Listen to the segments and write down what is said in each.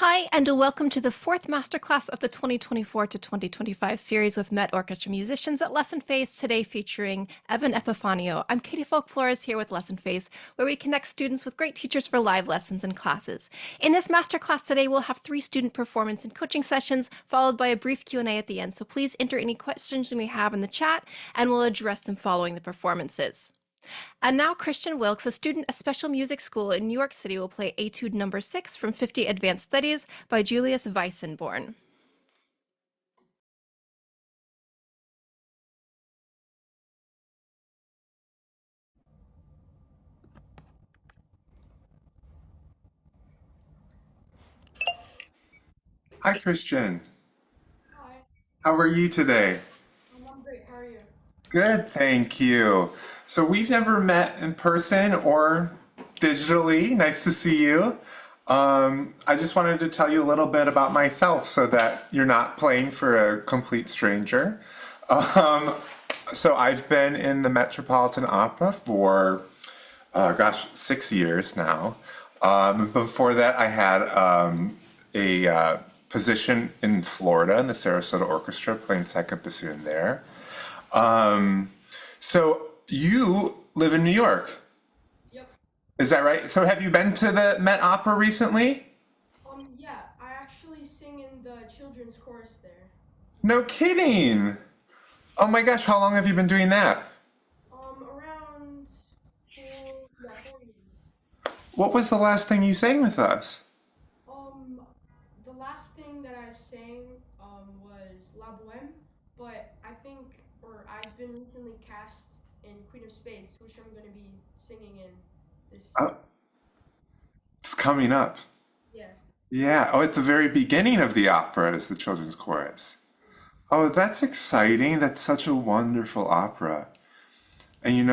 Hi, and welcome to the fourth masterclass of the 2024 to 2025 series with MET Orchestra Musicians at Lessonface, today featuring Evan Epifanio. I'm Katie Falk-Flores here with Lessonface, where we connect students with great teachers for live lessons and classes. In this masterclass today, we'll have 3 student performance and coaching sessions, followed by a brief Q&A at the end. So please enter any questions you may have in the chat, and we'll address them following the performances. And now Christian Wilks, a student at Special Music School in New York City, will play Etude Number 6 from 50 Advanced Studies by Julius Weissenborn. Hi, Christian. Hi, How are you today? I'm great. How are you? Good, thank you. So we've never met in person or digitally. Nice to see you. I just wanted to tell you a little bit about myself so that you're not playing for a complete stranger. Um, so I've been in the Metropolitan Opera for, gosh, 6 years now. Before that, I had a position in Florida in the Sarasota Orchestra, playing second bassoon there. Um, so you live in New York, Yep. is that right? So have you been to the Met Opera recently? Yeah, I actually sing in the children's chorus there. No kidding. Oh my gosh, how long have you been doing that? Around 4 years. What was the last thing you sang with us? Um, the last thing that I've sang, was La Boheme, but I've been recently cast in Queen of Spades, which I'm gonna be singing in this, Oh, it's coming up. yeah. Yeah, oh, at the very beginning of the opera is the children's chorus. Oh, that's exciting. That's such a wonderful opera. And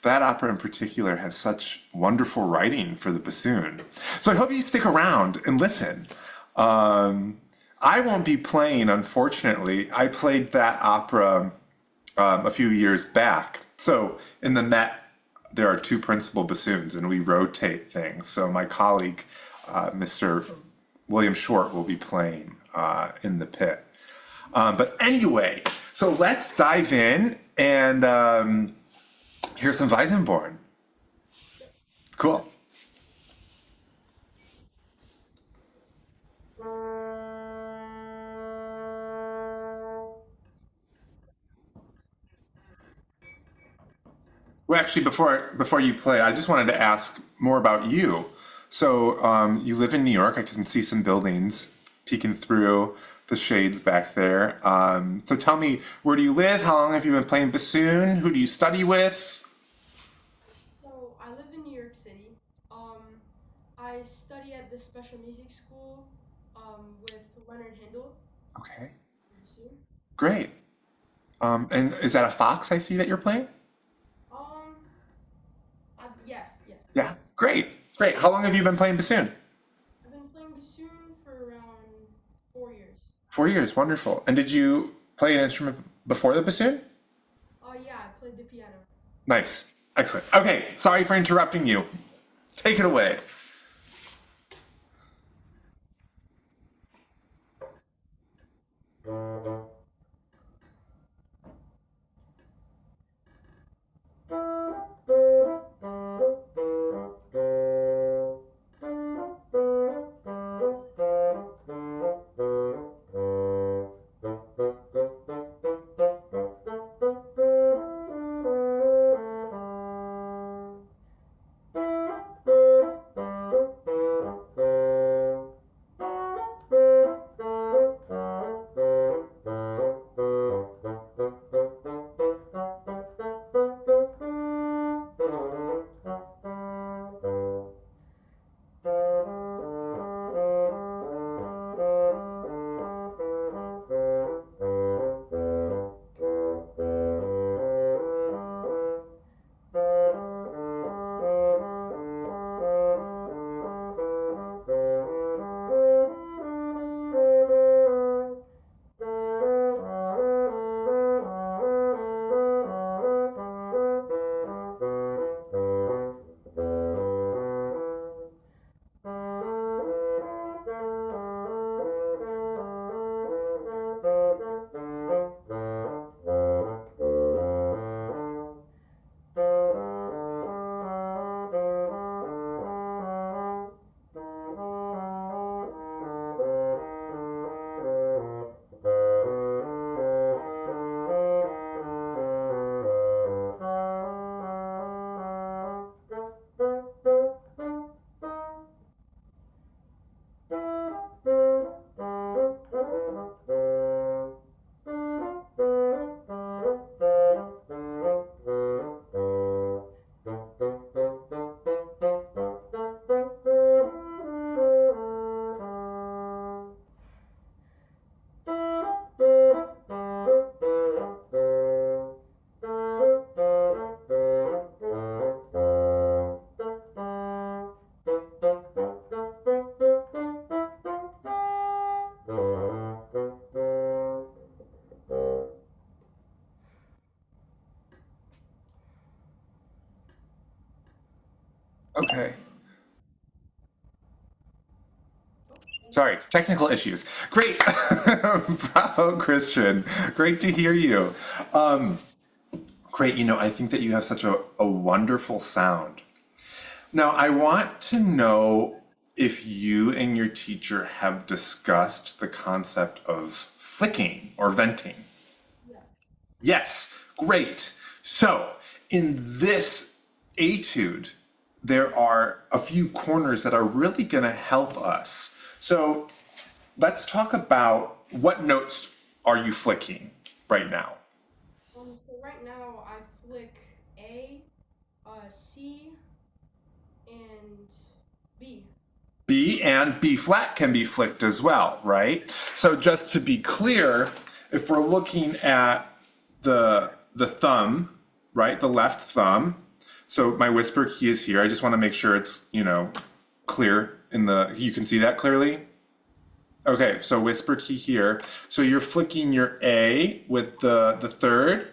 that opera in particular has such wonderful writing for the bassoon. So I hope you stick around and listen. Um, I won't be playing, unfortunately. I played that opera a few years back. So in the Met, there are 2 principal bassoons, and we rotate things. So my colleague, Mr. William Short, will be playing in the pit. But anyway, so let's dive in and hear some Weissenborn. Cool. Well, actually, before you play, I just wanted to ask more about you. So you live in New York. I can see some buildings peeking through the shades back there. So tell me, where do you live? How long have you been playing bassoon? Who do you study with? So I live in New York City. I study at the Special Music School, with Leonard Hindle. Okay, Soon. great. And is that a fox I see that you're playing? Um, yeah, yeah. Yeah, great, great. How long have you been playing bassoon? I've been playing bassoon for around 4 years. 4 years, wonderful. And did you play an instrument before the bassoon? Yeah, I played the piano. Nice, excellent. Okay, sorry for interrupting you. Take it away. Sorry, technical issues. Great. Bravo, Christian. Great to hear you. Um, Great. I think that you have such a wonderful sound. Now, I want to know if you and your teacher have discussed the concept of flicking or venting. Yeah. Yes, great. So, in this etude, there are a few corners that are really going to help us. So, let's talk about what notes are you flicking right now? So right now I flick A, C, and B. B and B flat can be flicked as well, right? So just to be clear, if we're looking at the thumb, right, the left thumb, so my whisper key is here. I just want to make sure it's, clear you can see that clearly? Okay, so whisper key here. So you're flicking your A with the third,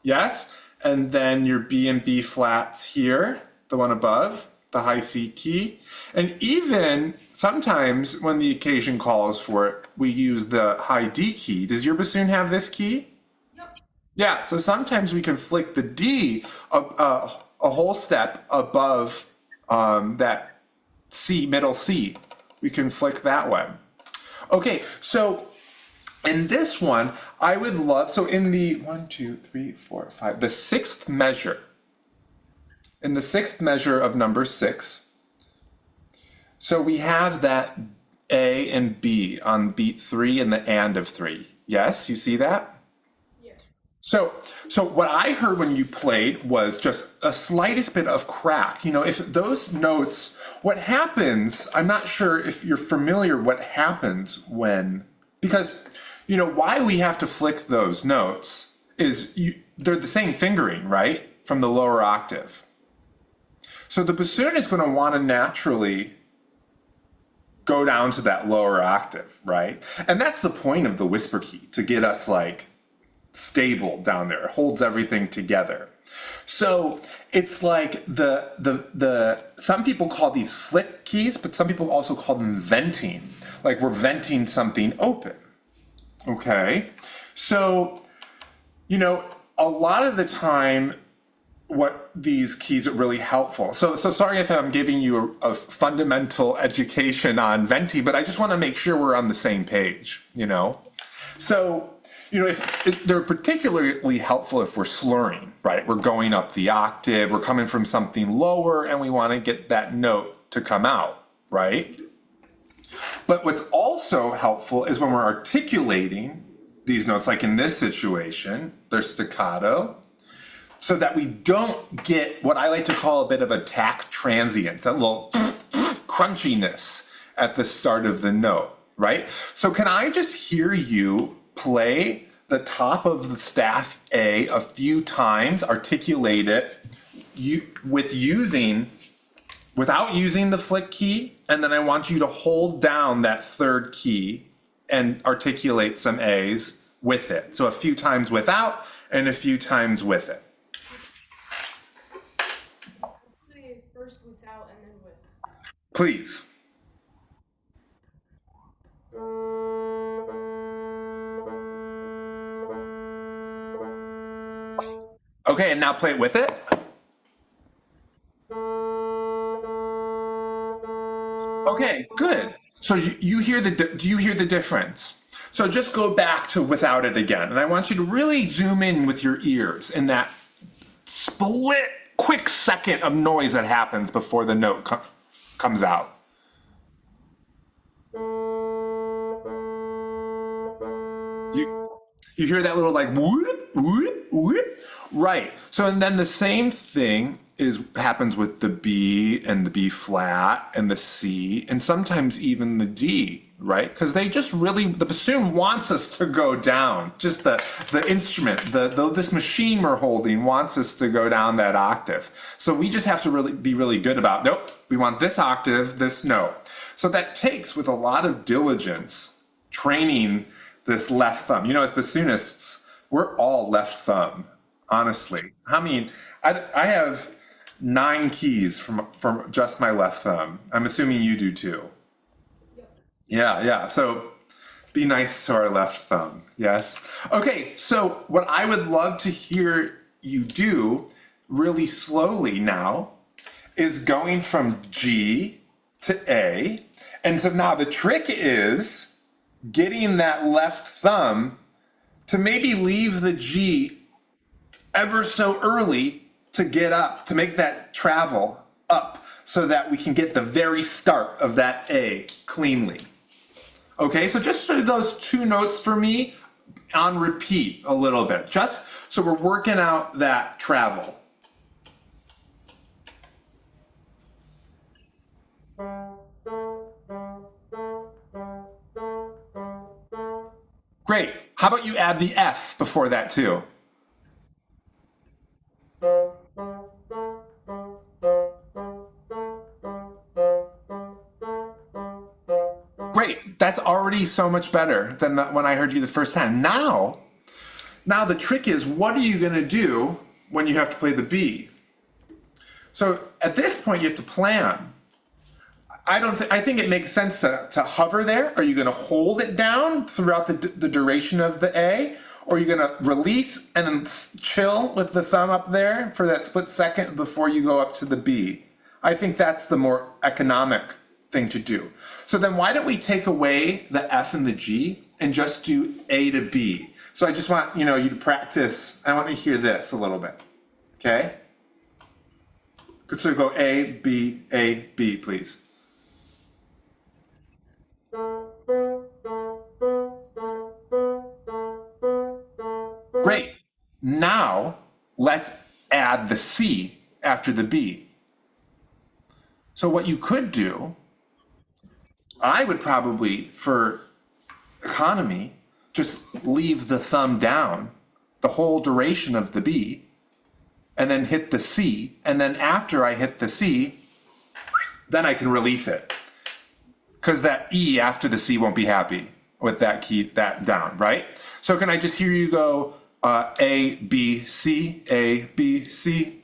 yes? And then your B and B flats here, the one above, the high C key. And even sometimes when the occasion calls for it, we use the high D key. Does your bassoon have this key? Yep. Yeah, so sometimes we can flick the D a whole step above that C, middle C. We can flick that one. Okay, so in this one, I would love, so in the 1, 2, 3, 4, 5, the sixth measure, in the sixth measure of number 6, so we have that A and B on beat 3 and the and of 3. Yes, you see that? Yeah. So what I heard when you played was just a slightest bit of crack. If those notes, what happens, I'm not sure if you're familiar what happens when, because, why we have to flick those notes is they're the same fingering, right? From the lower octave. So the bassoon is going to want to naturally go down to that lower octave, right? And that's the point of the whisper key, to get us like stable down there. It holds everything together. So it's like the some people call these flick keys, but some people also call them venting. Like we're venting something open. Okay? So, a lot of the time what these keys are really helpful. So sorry if I'm giving you a fundamental education on venting, but I just want to make sure we're on the same page. So, if they're particularly helpful if we're slurring, right? We're going up the octave, we're coming from something lower, and we want to get that note to come out, right? But what's also helpful is when we're articulating these notes, like in this situation, they're staccato, so that we don't get what I like to call a bit of a tack transience, that little crunchiness at the start of the note, right? So can I just hear you play the top of the staff A few times, articulate it without using the flick key, and then I want you to hold down that third key and articulate some A's with it. So a few times without and a few times with it. Play first without and then with. Please. Okay, and now play it with it. Okay, good. So you hear do you hear the difference? So just go back to without it again. And I want you to really zoom in with your ears in that split, quick second of noise that happens before the note comes out. You hear that little like whoop, whoop, whoop? Right. So and then the same thing happens with the B and the B flat and the C and sometimes even the D, right? Because they just really the bassoon wants us to go down. Just the instrument, this machine we're holding wants us to go down that octave. So we just have to really be really good about nope, we want this octave, this note. So that takes with a lot of diligence training this left thumb. As bassoonists, we're all left thumb, honestly. I have 9 keys from just my left thumb. I'm assuming you do too. Yep. Yeah, yeah. So be nice to our left thumb. Yes. Okay, so what I would love to hear you do really slowly now is going from G to A. And so now the trick is getting that left thumb to maybe leave the G ever so early to get up, to make that travel up so that we can get the very start of that A cleanly. Okay, so just do those two notes for me on repeat a little bit, just so we're working out that travel. Great. How about you add the F before that too? Great. That's already so much better than when I heard you the first time. Now the trick is, what are you going to do when you have to play the B? So at this point, you have to plan. I think it makes sense to hover there. Are you going to hold it down throughout the duration of the A? Or are you going to release and then chill with the thumb up there for that split second before you go up to the B? I think that's the more economic thing to do. So then why don't we take away the F and the G and just do A to B? So I just want you to practice. I want to hear this a little bit. Okay? So go A, B, please. Great. Now let's add the C after the B. So what you could do, I would probably, for economy, just leave the thumb down the whole duration of the B and then hit the C. And then after I hit the C, then I can release it. Because that E after the C won't be happy with that key, that down, right? So can I just hear you go A, B, C, A, B, C?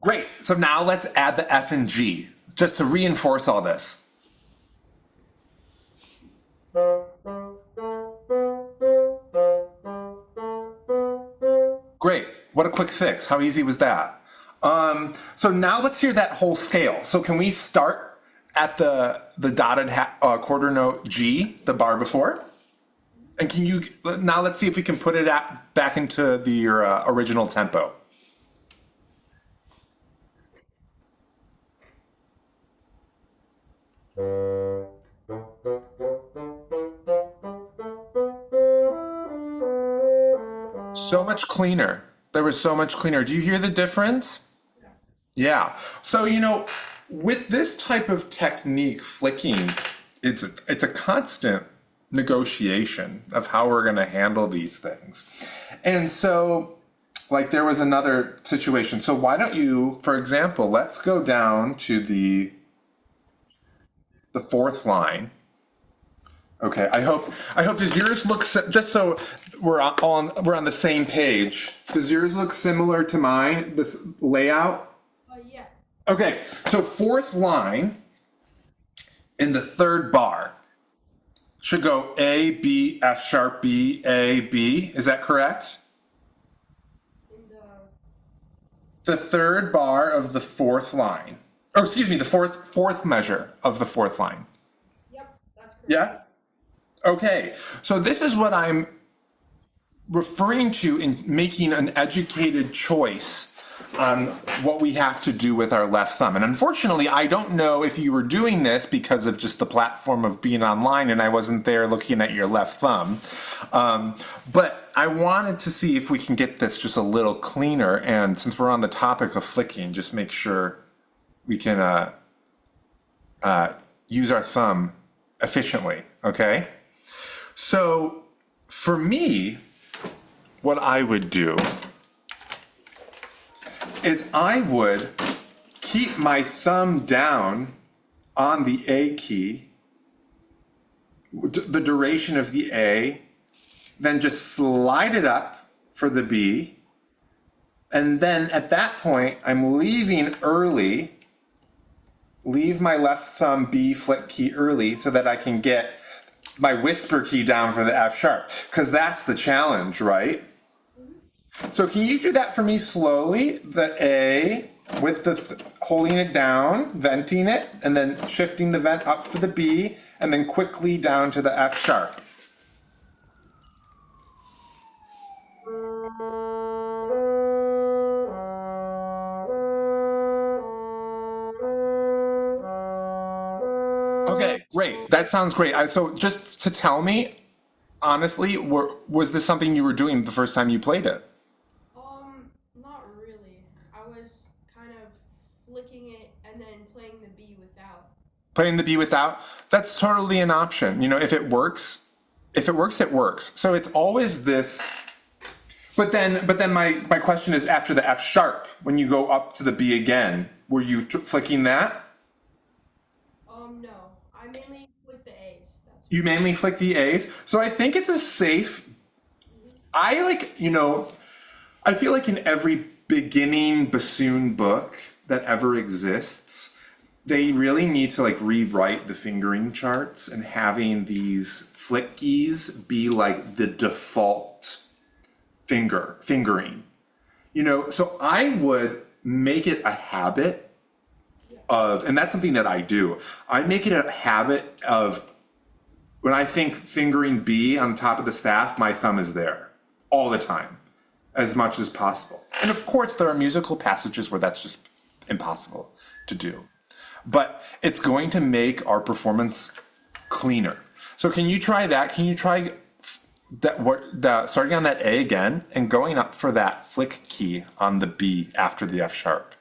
Great. So now let's add the F and G, just to reinforce all this. Great. What a quick fix. How easy was that? So now let's hear that whole scale. So can we start at the dotted quarter note G, the bar before? And can you, now let's see if we can put it back into the original tempo. So much cleaner. There was so much cleaner. Do you hear the difference? Yeah. So, with this type of technique, flicking, it's a constant negotiation of how we're going to handle these things. And so, like, there was another situation. So why don't you, for example, let's go down to the fourth line. Okay, I hope does yours look, just so we're on the same page, does yours look similar to mine, this layout? Yeah. Okay, so fourth line in the third bar should go A, B, F sharp, B, A, B. Is that correct? In The third bar of the fourth line. Oh, excuse me, the fourth measure of the fourth line. Yep, that's correct. Yeah? Okay, so this is what I'm referring to in making an educated choice on what we have to do with our left thumb. And unfortunately, I don't know if you were doing this because of just the platform of being online and I wasn't there looking at your left thumb. But I wanted to see if we can get this just a little cleaner. And since we're on the topic of flicking, just make sure we can use our thumb efficiently, okay? So for me, what I would do is I would keep my thumb down on the A key, the duration of the A, then just slide it up for the B, And then at that point, I'm leaving early, leave my left thumb B flick key early so that I can get my whisper key down for the F sharp, because that's the challenge, right? So can you do that for me slowly? The A with the holding it down, venting it, and then shifting the vent up for the B, and then quickly down to the F sharp. Okay, great. That sounds great. So just to tell me, honestly, was this something you were doing the first time you played it? Not really. I was kind of flicking it and then playing the B without. Playing the B without? That's totally an option. You know, if it works, it works. So it's always this. But then my question is after the F sharp, when you go up to the B again, were you flicking that? No. I mainly flick the A's. That's You mainly flick the A's. So I think it's a safe. I like, I feel like in every beginning bassoon book that ever exists, they really need to like rewrite the fingering charts and having these flick keys be like the default fingering. So I would make it a habit of, and that's something that I do. I make it a habit of when I think fingering B on the top of the staff, my thumb is there all the time, as much as possible. And of course, there are musical passages where that's just impossible to do. But it's going to make our performance cleaner. So can you try that? Can you try starting on that A again and going up for that flick key on the B after the F sharp?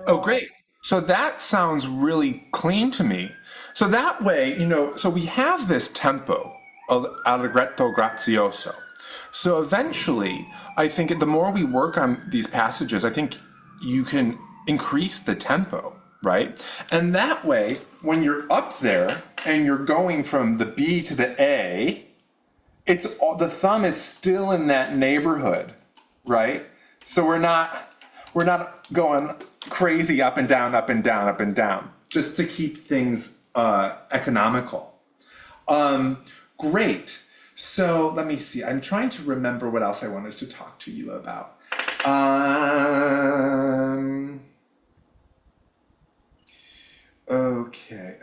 Oh, great. So that sounds really clean to me. So that way, so we have this tempo of allegretto grazioso. So eventually, I think the more we work on these passages, I think you can increase the tempo, right? And that way, when you're up there and you're going from the B to the A, the thumb is still in that neighborhood, right? So we're not going crazy up and down, up and down, up and down, just to keep things economical. Great. So let me see. I'm trying to remember what else I wanted to talk to you about. Okay.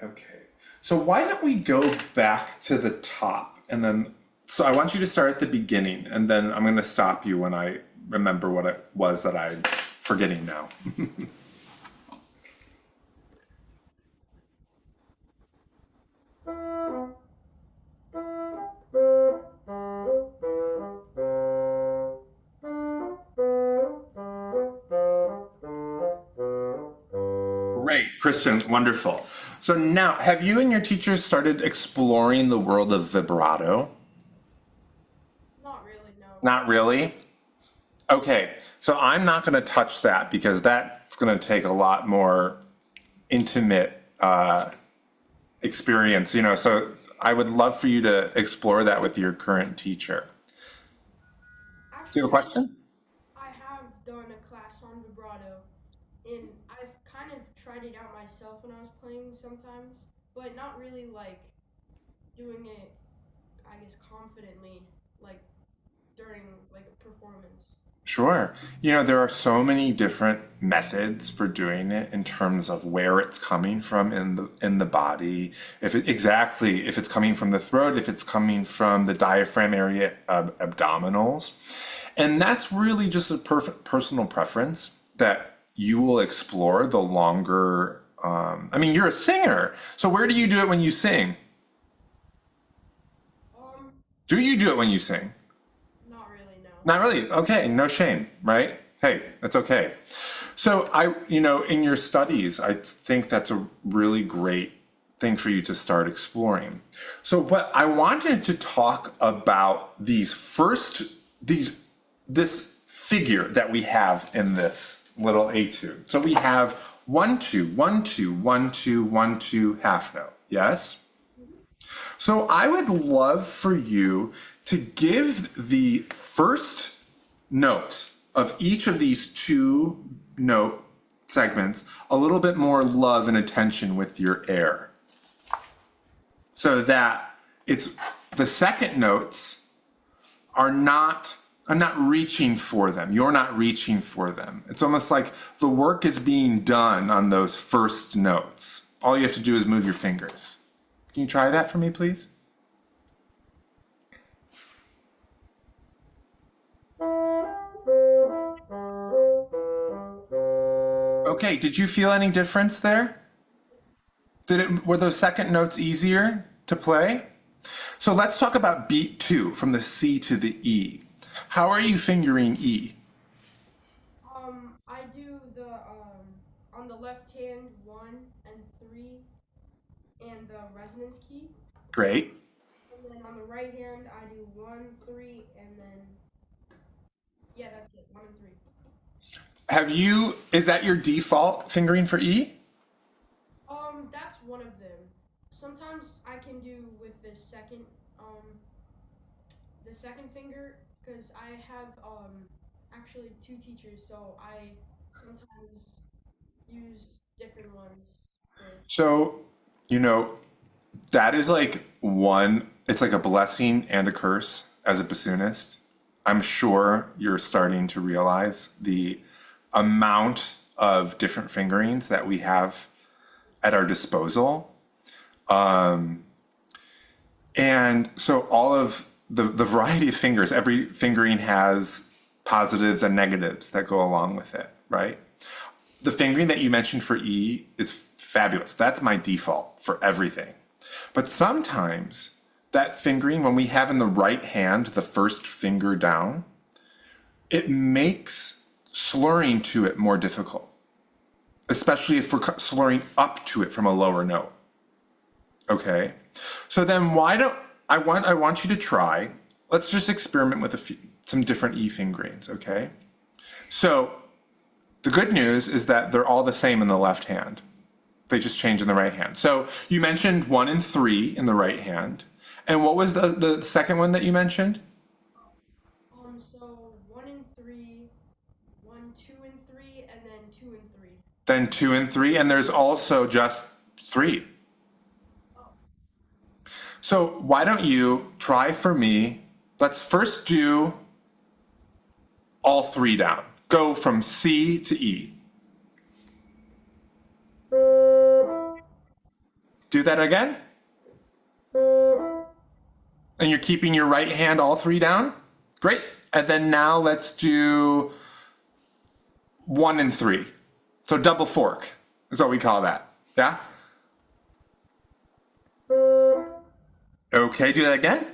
So why don't we go back to the top and then, so I want you to start at the beginning and then I'm going to stop you when I remember what it was that I'm forgetting now. Great, Christian, wonderful. So now, have you and your teachers started exploring the world of vibrato? not really, no. Not really? Okay, so I'm not going to touch that because that's going to take a lot more intimate experience, so I would love for you to explore that with your current teacher. Do you have a Actually, question? I have done a class on vibrato, and I've kind of tried it out myself when I was playing sometimes, but not really like doing it, I guess, confidently, like during like a performance. Sure. There are so many different methods for doing it in terms of where it's coming from in the body. If it's coming from the throat, if it's coming from the diaphragm area of abdominals. And that's really just a perfect personal preference that you will explore the longer you're a singer. So where do you do it when you sing? Um, Do you do it when you sing? not really, no. Not really. Okay, no shame, right? Hey, that's okay. So in your studies, I think that's a really great thing for you to start exploring. So what I wanted to talk about this figure that we have in this little etude. So we have 1, 2, 1, 2, 1, 2, 1, 2 half note. Yes? So I would love for you to give the first note of each of these 2 note segments a little bit more love and attention with your air, so that it's the second notes are not, I'm not reaching for them. You're not reaching for them. It's almost like the work is being done on those first notes. All you have to do is move your fingers. Can you try that for me, please? Okay, did you feel any difference there? Were those second notes easier to play? So let's talk about beat 2, from the C to the E. How are you fingering E? I do the on the left hand 1 and 3 and the resonance key. Great. And then on the right hand I do 1, 3, and then yeah, that's it. 1 and 3. Is that your default fingering for E? That's one of them. Sometimes I can do with the second finger, because I have actually 2 teachers, so I sometimes use different ones. So, that is like it's like a blessing and a curse as a bassoonist. I'm sure you're starting to realize the amount of different fingerings that we have at our disposal. And so all of the variety of fingers, every fingering has positives and negatives that go along with it, right? The fingering that you mentioned for E is fabulous. That's my default for everything. But sometimes that fingering, when we have in the right hand the first finger down, it makes slurring to it more difficult, especially if we're slurring up to it from a lower note. Okay, so then I want you to try. Let's just experiment with some different E fingerings. Okay, so the good news is that they're all the same in the left hand. They just change in the right hand. So you mentioned 1 and 3 in the right hand. And what was the second one that you mentioned? So 1 and 3, 1, 2 and 3, and then 2 and 3. Then 2 and 3, and there's also just 3. So why don't you try for me? Let's first do all 3 down. Go from C to E. Do that again. And you're keeping your right hand all 3 down? Great. And then now let's do 1 and 3. So double fork is what we call that. Yeah? Okay, do that again.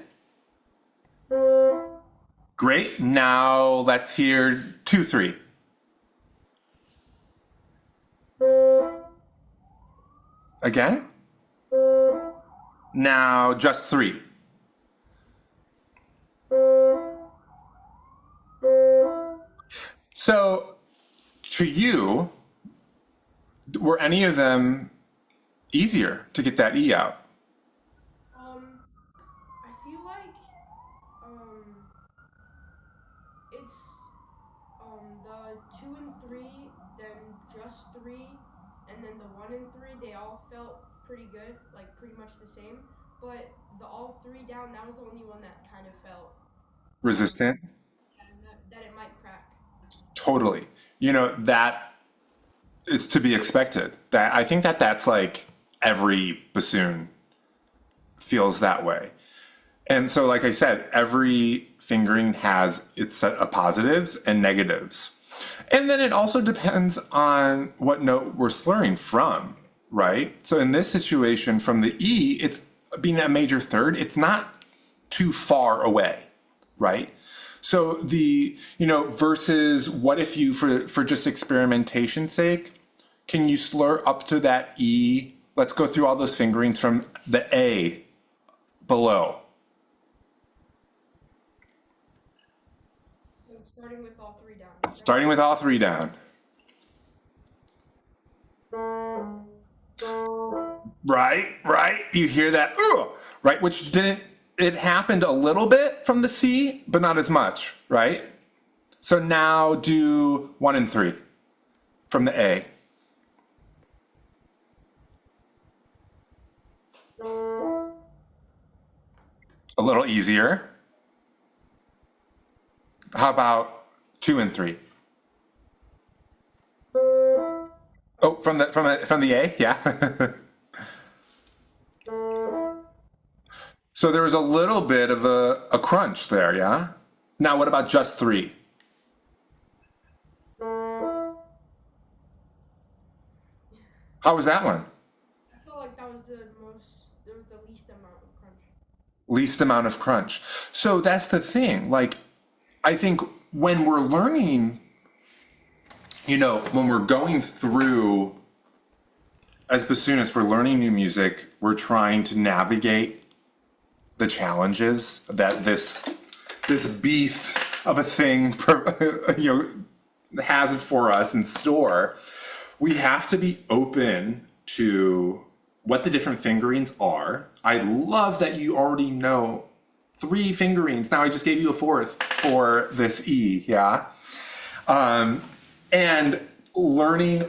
Great. Now let's hear 2, 3. Again. Now just 3. So, to you, were any of them easier to get that E out? I feel like it's the 2 and 3, then just 3, and then the 1 and 3. They all felt pretty good, like pretty much the same. But the all 3 down, that was the only one that kind of felt Resistant? that it might crack. Totally. That is to be expected. I think that's like every bassoon feels that way. And so, like I said, every fingering has its set of positives and negatives. And then it also depends on what note we're slurring from, right? So in this situation, from the E, it's being a major third, it's not too far away, right? So versus what if you, for just experimentation's sake, can you slur up to that E? Let's go through all those fingerings from the A below. So starting with all three down, correct? Starting with all three down. Right. You hear that? Ugh, right, which didn't, it happened a little bit from the C, but not as much, right? So now do 1 and 3 from the A. A little easier. How about 2 and 3? Oh, from the A, yeah. So there was a little bit of a crunch there, yeah? Now what about just 3? How was that one? I felt like that was there was the least amount of crunch. Least amount of crunch. So that's the thing. Like, I think when we're learning, when we're going through, as bassoonists, we're learning new music, we're trying to navigate the challenges that this beast of a thing, has for us in store. We have to be open to what the different fingerings are. I love that you already know 3 fingerings. Now I just gave you a 4th for this E, yeah? And learning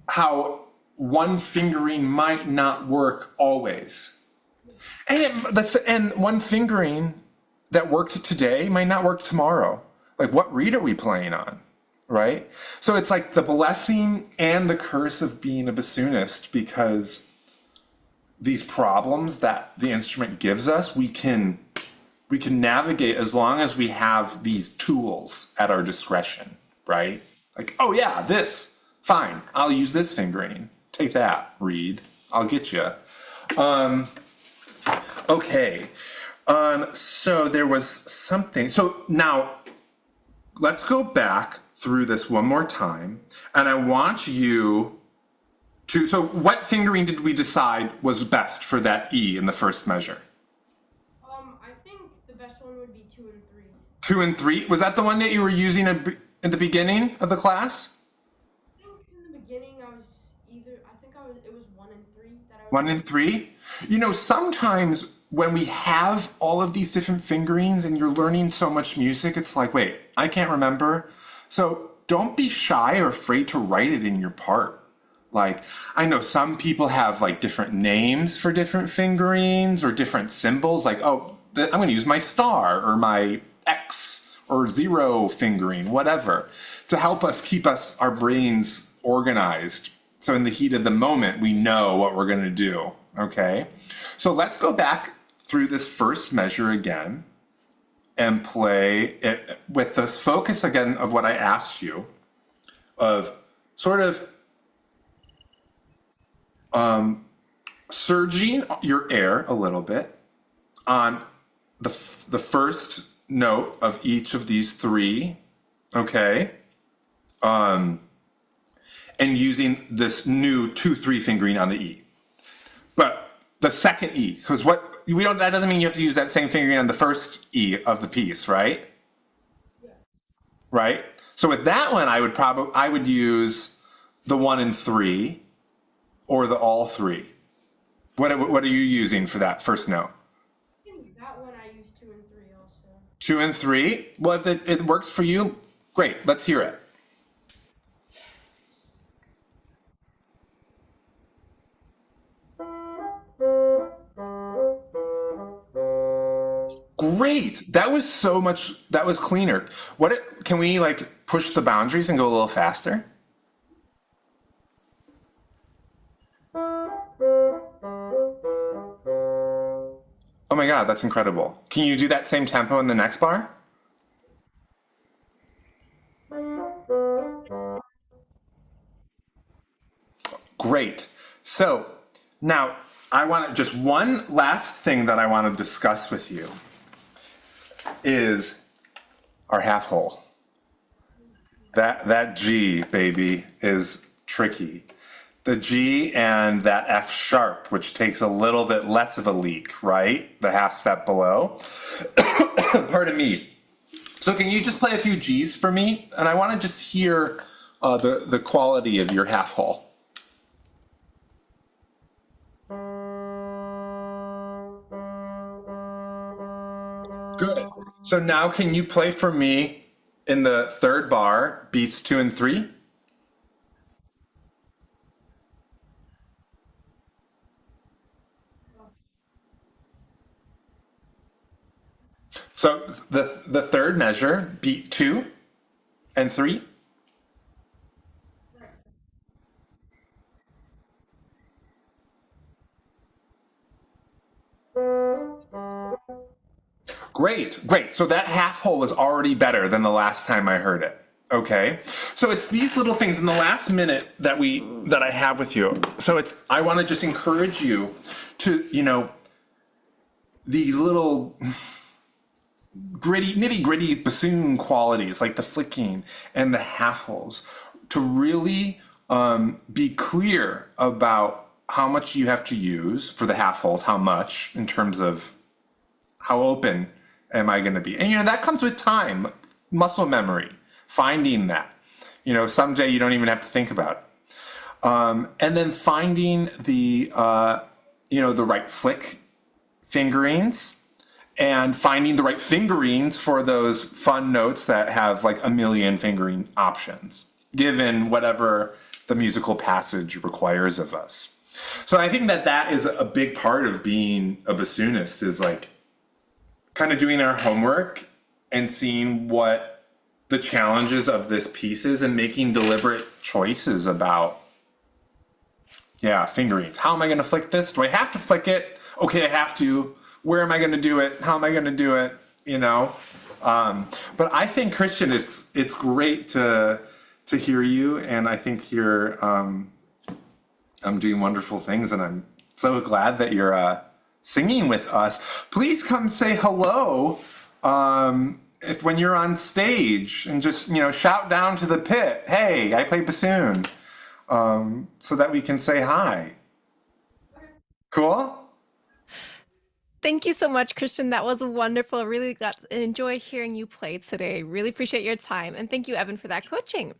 how one fingering might not work always. And one fingering that worked today might not work tomorrow. Like, what reed are we playing on? Right? So it's like the blessing and the curse of being a bassoonist, because these problems that the instrument gives us, we can navigate as long as we have these tools at our discretion, right? Like, oh yeah, this, fine, I'll use this fingering. Take that, reed, I'll get you. Okay, so there was something. So now let's go back through this one more time, and I want you to, so what fingering did we decide was best for that E in the first measure? I think the best one would be 2 and 3. 2 and 3? Was that the one that you were using in the beginning of the class? I think in the beginning it was 1 and 3 that I was 1 and 3? Sometimes when we have all of these different fingerings and you're learning so much music, it's like, wait, I can't remember. So don't be shy or afraid to write it in your part. Like, I know some people have like different names for different fingerings or different symbols. Like, oh, I'm going to use my star or my X or 0 fingering, whatever, to help us keep our brains organized. So in the heat of the moment, we know what we're going to do. Okay. So let's go back through this first measure again and play it with this focus again of what I asked you, of sort of surging your air a little bit on the first note of each of these 3, okay? And using this new 2-3 fingering on the E. But the second E, because that doesn't mean you have to use that same fingering on the first E of the piece, right? Yeah. Right? So with that one, I would use the 1 and 3 or the all 3. What are you using for that first note? I think that one I used 2 and 3 also. 2 and 3? Well, if it works for you, great. Let's hear it. Great. That was cleaner. Can we like push the boundaries and go a little faster? Oh my God, that's incredible. Can you do that same tempo in the next bar? Great. So now just one last thing that I want to discuss with you is our half hole. That G, baby, is tricky. The G and that F sharp, which takes a little bit less of a leak, right? The half step below. Pardon me. So can you just play a few G's for me? And I want to just hear the quality of your half hole. Good. So now can you play for me in the third bar, beats 2 and 3? So the third measure, beat 2 and 3? Right. Great, great. So that half hole was already better than the last time I heard it. Okay. So it's these little things in the last minute that I have with you. So it's I want to just encourage you to, these little gritty, nitty gritty bassoon qualities like the flicking and the half holes to really be clear about how much you have to use for the half holes, how much in terms of how open am I going to be? And that comes with time, muscle memory, finding that. Someday you don't even have to think about it. And then finding the right flick fingerings and finding the right fingerings for those fun notes that have like a million fingering options, given whatever the musical passage requires of us. So I think that is a big part of being a bassoonist is like kind of doing our homework and seeing what the challenges of this piece is and making deliberate choices about, fingerings. How am I going to flick this? Do I have to flick it? Okay, I have to. Where am I going to do it? How am I going to do it? But I think Christian, it's great to hear you, and I think you're doing wonderful things, and I'm so glad that you're singing with us. Please come say hello when you're on stage, and just shout down to the pit, "Hey, I play bassoon," so that we can say hi. Cool. Thank you so much, Christian. That was wonderful. Really got to enjoy hearing you play today. Really appreciate your time. And thank you, Evan, for that coaching.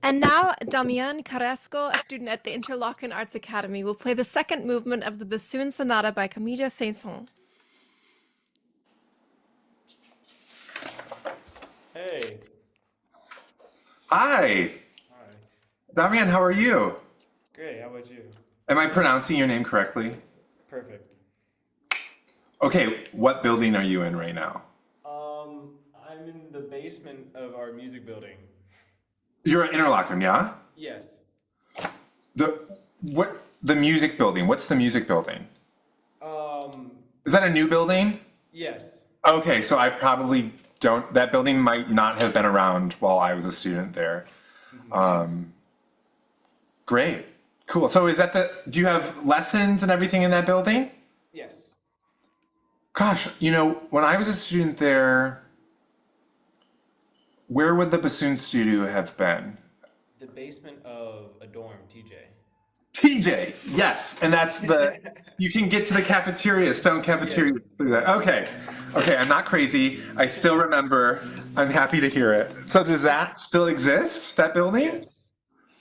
And now, Damian Carrasco, a student at the Interlochen Arts Academy, will play the second movement of the Bassoon Sonata by Camille Saint-Saëns. Hey. Hi, Hi. Damian. How are you? Great. How about you? Am I pronouncing your name correctly? Perfect. Okay, what building are you in right now? I'm in the basement of our music building. You're at Interlochen, yeah? Yes. The music building? What's the music building? Um, Is that a new building? yes. Okay, so I probably don't. That building might not have been around while I was a student there. Um, Great, cool. So do you have lessons and everything in that building? Yes. Gosh, when I was a student there, where would the bassoon studio have been? The basement of a dorm, TJ. TJ, yes, and you can get to the cafeteria, Stone Cafeteria Yes. through that. Okay, okay, I'm not crazy. I still remember. I'm happy to hear it. So does that still exist, that building? Yes.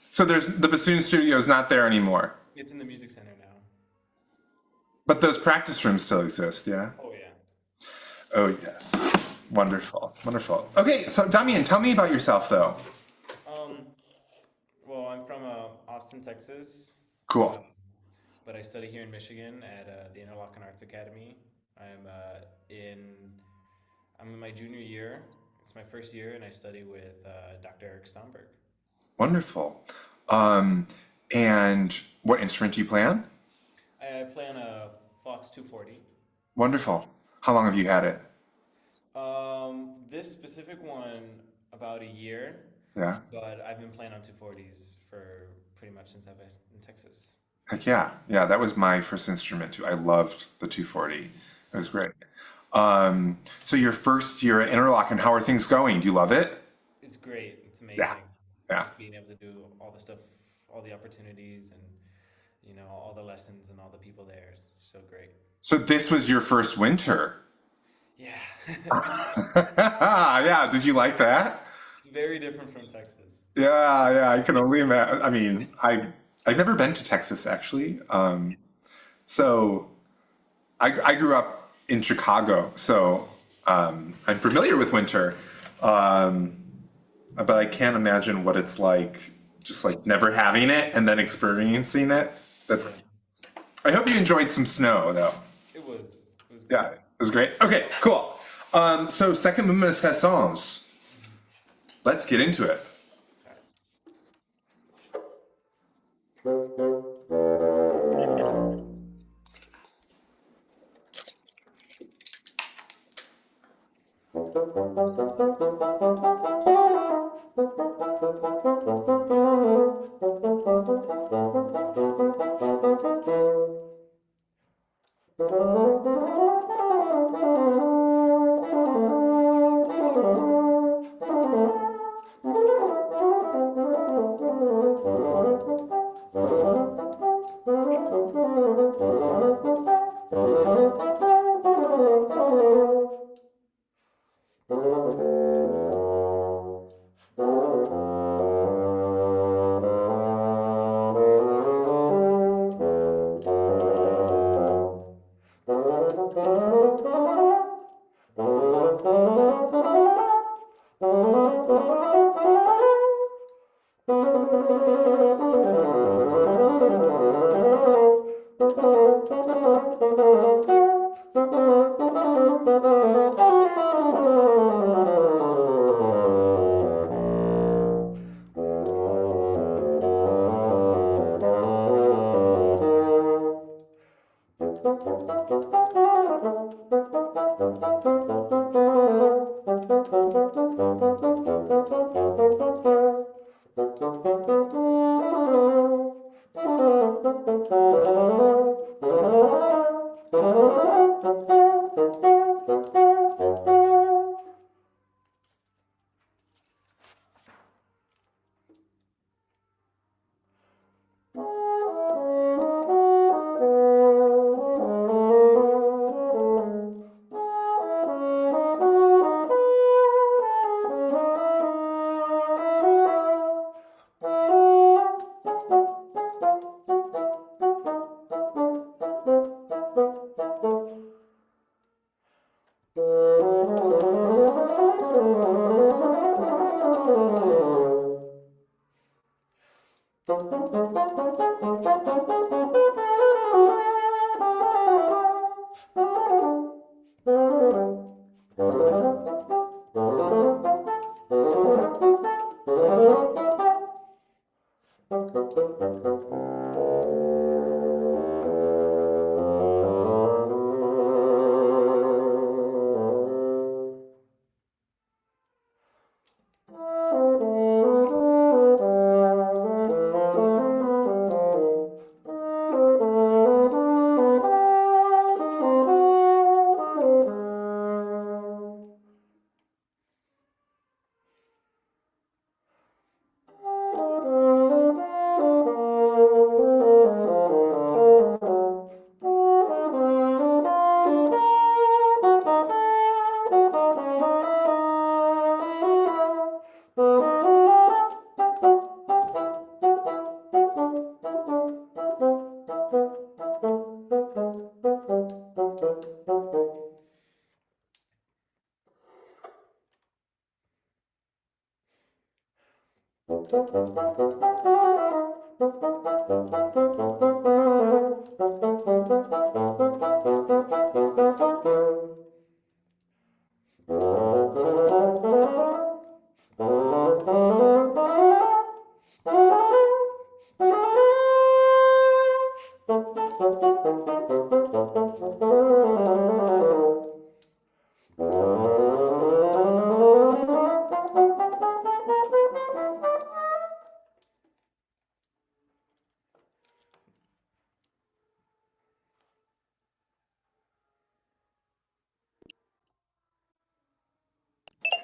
So the bassoon studio is not there anymore, It's in the music center now. but those practice rooms still exist, yeah? Oh yeah. Oh yes, wonderful, wonderful. Okay, so Damian, tell me about yourself though. Um, well, I'm from Austin, Texas. Cool, Um, but I study here in Michigan at the Interlochen Arts Academy. I'm in I'm in my junior year. It's my first year, and I study with Dr. Eric Stomberg. wonderful. Um, and what instrument do you play on? I play on a Fox 240. Wonderful. How long have you had it? This specific one about a year, Yeah. but I've been playing on 240s for pretty much since I've been in Texas. Heck yeah. Yeah, that was my first instrument too. I loved the 240. It was great. So your first year at Interlochen, how are things going? Do you love it? It's great. It's Yeah. amazing. Yeah. Just being able to do all the stuff, all the opportunities, and all the lessons and all the people there. It's so great. So this was your first winter. Yeah. Yeah, did you like that? It's very different from Texas. Yeah, yeah, I can only imagine. I mean, I've never been to Texas actually. So I grew up in Chicago, so I'm familiar with winter. Um, but I can't imagine what it's like just like never having it and then experiencing it. That's Yeah, I hope you enjoyed some snow though. it was Yeah, great. it was great. Okay, cool. So second movement has songs. Mhm. Let's get into it. All right.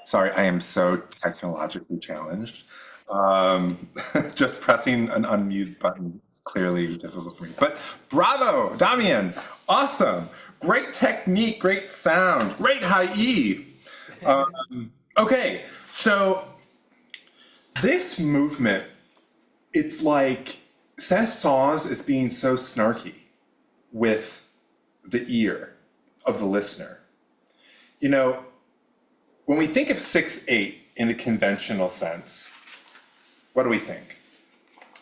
Sorry, I am so technologically challenged. Um, just pressing an unmute button clearly difficult for me. But bravo, Damian. Awesome. Great technique, great sound, great high E. Okay, so this movement, it's like Saint-Saëns is being so snarky with the ear of the listener. You know, when we think of 6/8 in a conventional sense, what do we think?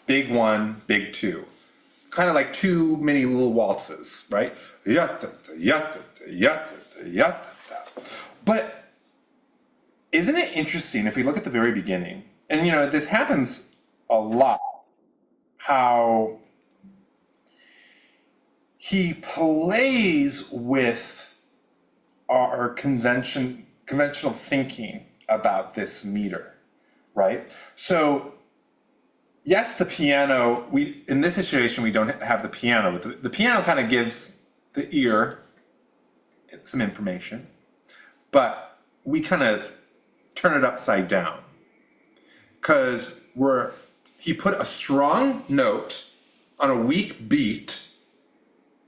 Big one, big two. Kind of like two mini little waltzes, right? Yatata, yatata, yatata, yatata. But isn't it interesting if we look at the very beginning, and you know, this happens a lot, how he plays with our conventional thinking about this meter, right? So yes, the piano, in this situation, we don't have the piano, but the piano kind of gives the ear some information, but we kind of turn it upside down because he put a strong note on a weak beat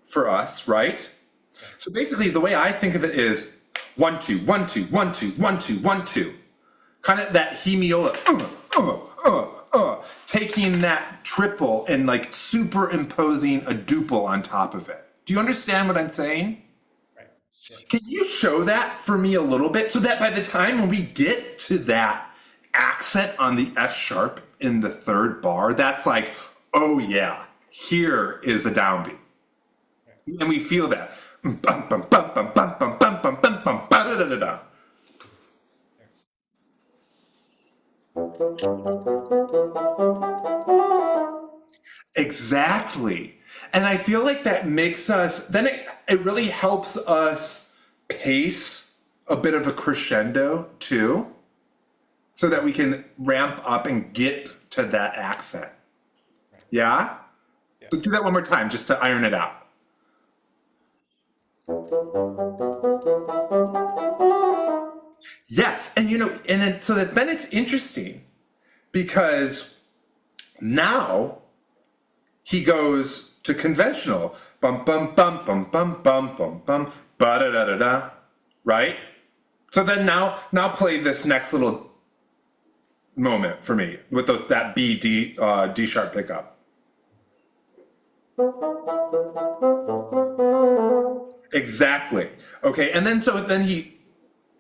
for us, right? So basically, the way I think of it is 1 2 1 2 1 2 1 2 1 2, kind of that hemiola, taking that triple and like superimposing a duple on top of it. Do you understand what I'm saying? Right. Yes. Can you show that for me a little bit so that by the time when we get to that accent on the F sharp in the third bar, that's like, oh yeah, here is a downbeat. And we feel that. Exactly. And I feel like that makes us, then it really helps us pace a bit of a crescendo too, so that we can ramp up and get to that accent. Yeah? Let's do that one more time just to iron it out. Yes, and you know, and then so that then it's interesting because now he goes to conventional bum bum bum bum bum bum bum bum ba da da da da, right? So then now play this next little moment for me with that D sharp pickup. Exactly. Okay, and then so then he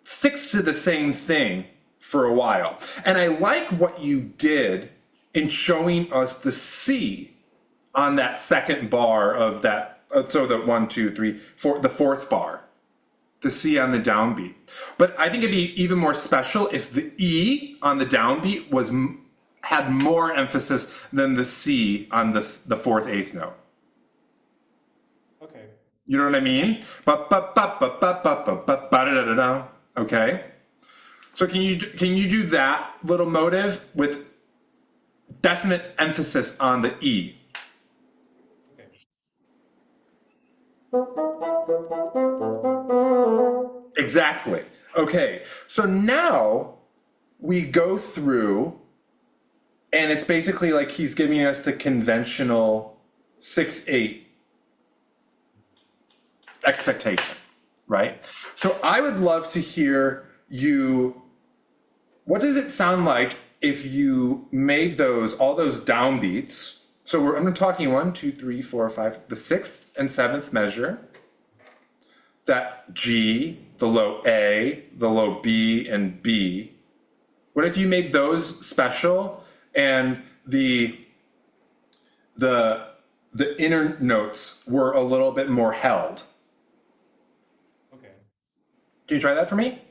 sticks to the same thing for a while. And I like what you did in showing us the C on that second bar of that, so the 1, 2, 3, 4, the fourth bar, the C on the downbeat. But I think it'd be even more special if the E on the downbeat had more emphasis than the C on the fourth eighth note. Okay. You know what I mean? Okay. So can you do that little motive with definite emphasis on the E? Exactly. Okay. So now we go through, and it's basically like he's giving us the conventional 6/8 expectation, right? So I would love to hear you. What does it sound like if you made all those downbeats? So I'm talking 1, 2, 3, 4, 5, the sixth and seventh measure, that G, the low A, the low B, and B. What if you made those special and the inner notes were a little bit more held? Okay. Can you try that for me?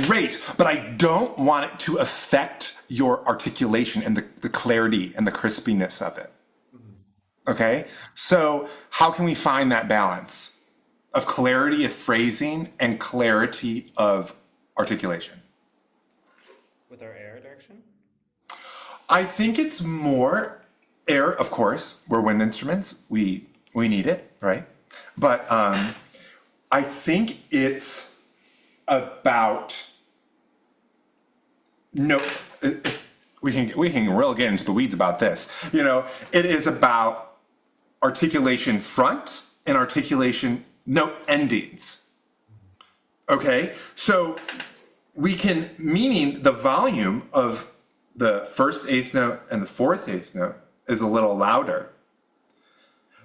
Great, but I don't want it to affect your articulation and the clarity and the crispiness of it. Okay? So how can we find that balance of clarity of phrasing and clarity of articulation? With our air direction? I think it's more air, of course. We're wind instruments. We need it, right? But I think it's about no, we can really get into the weeds about this. It is about articulation front and articulation note endings. Okay, so we can, meaning the volume of the first eighth note and the fourth eighth note is a little louder.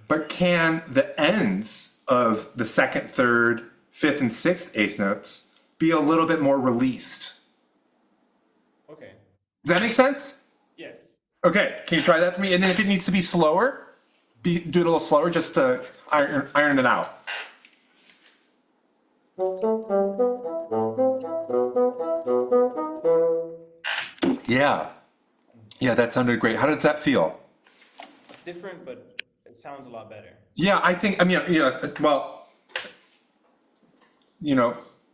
But can the ends of the second, third, fifth, and sixth eighth notes be a little bit more released? Okay. Does that make sense? Yes. Okay, can you try that for me? And then if it needs to be slower, do it a little slower just to iron it out. Yeah. Yeah, that sounded great. How does that feel? Different, but it sounds a lot better. Yeah, well,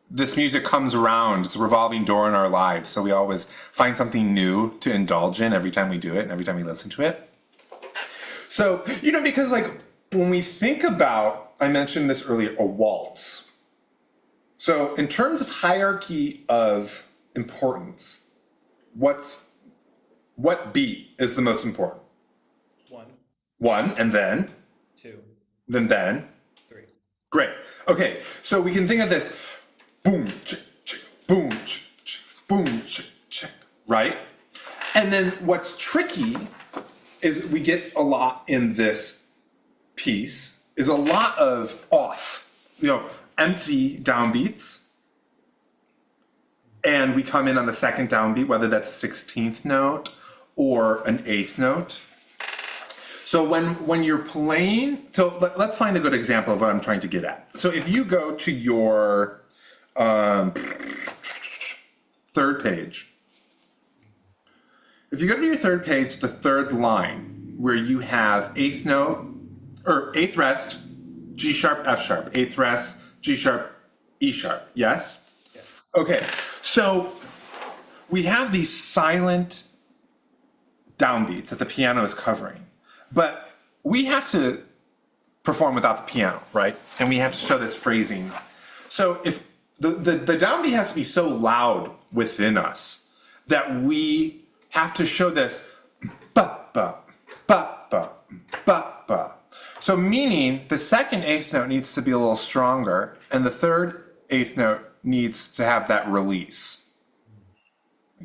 this music comes around. It's a revolving door in our lives. So we always find something new to indulge in every time we do it and every time we listen to it. So, because when we think about, I mentioned this earlier, a waltz. So in terms of hierarchy of importance, what beat is the most important? One, and then? Two. Then? Three. Great. Okay, so we can think of this boom, chick, chick, boom, chick, chick, boom, chick, chick, right? And then what's tricky is we get a lot in this piece is a lot of off, empty downbeats. And we come in on the second downbeat, whether that's 16th note or an eighth note. So when you're playing, so let's find a good example of what I'm trying to get at. So if you go to your third page, the third line, where you have eighth note, or eighth rest, G sharp, F sharp, eighth rest, G sharp, E sharp, yes? Yes. Okay, so we have these silent downbeats that the piano is covering. But we have to perform without the piano, right? And we have to show this phrasing. So if the downbeat has to be so loud within us that we have to show this ba ba ba ba ba ba. So meaning the second eighth note needs to be a little stronger, and the third eighth note needs to have that release.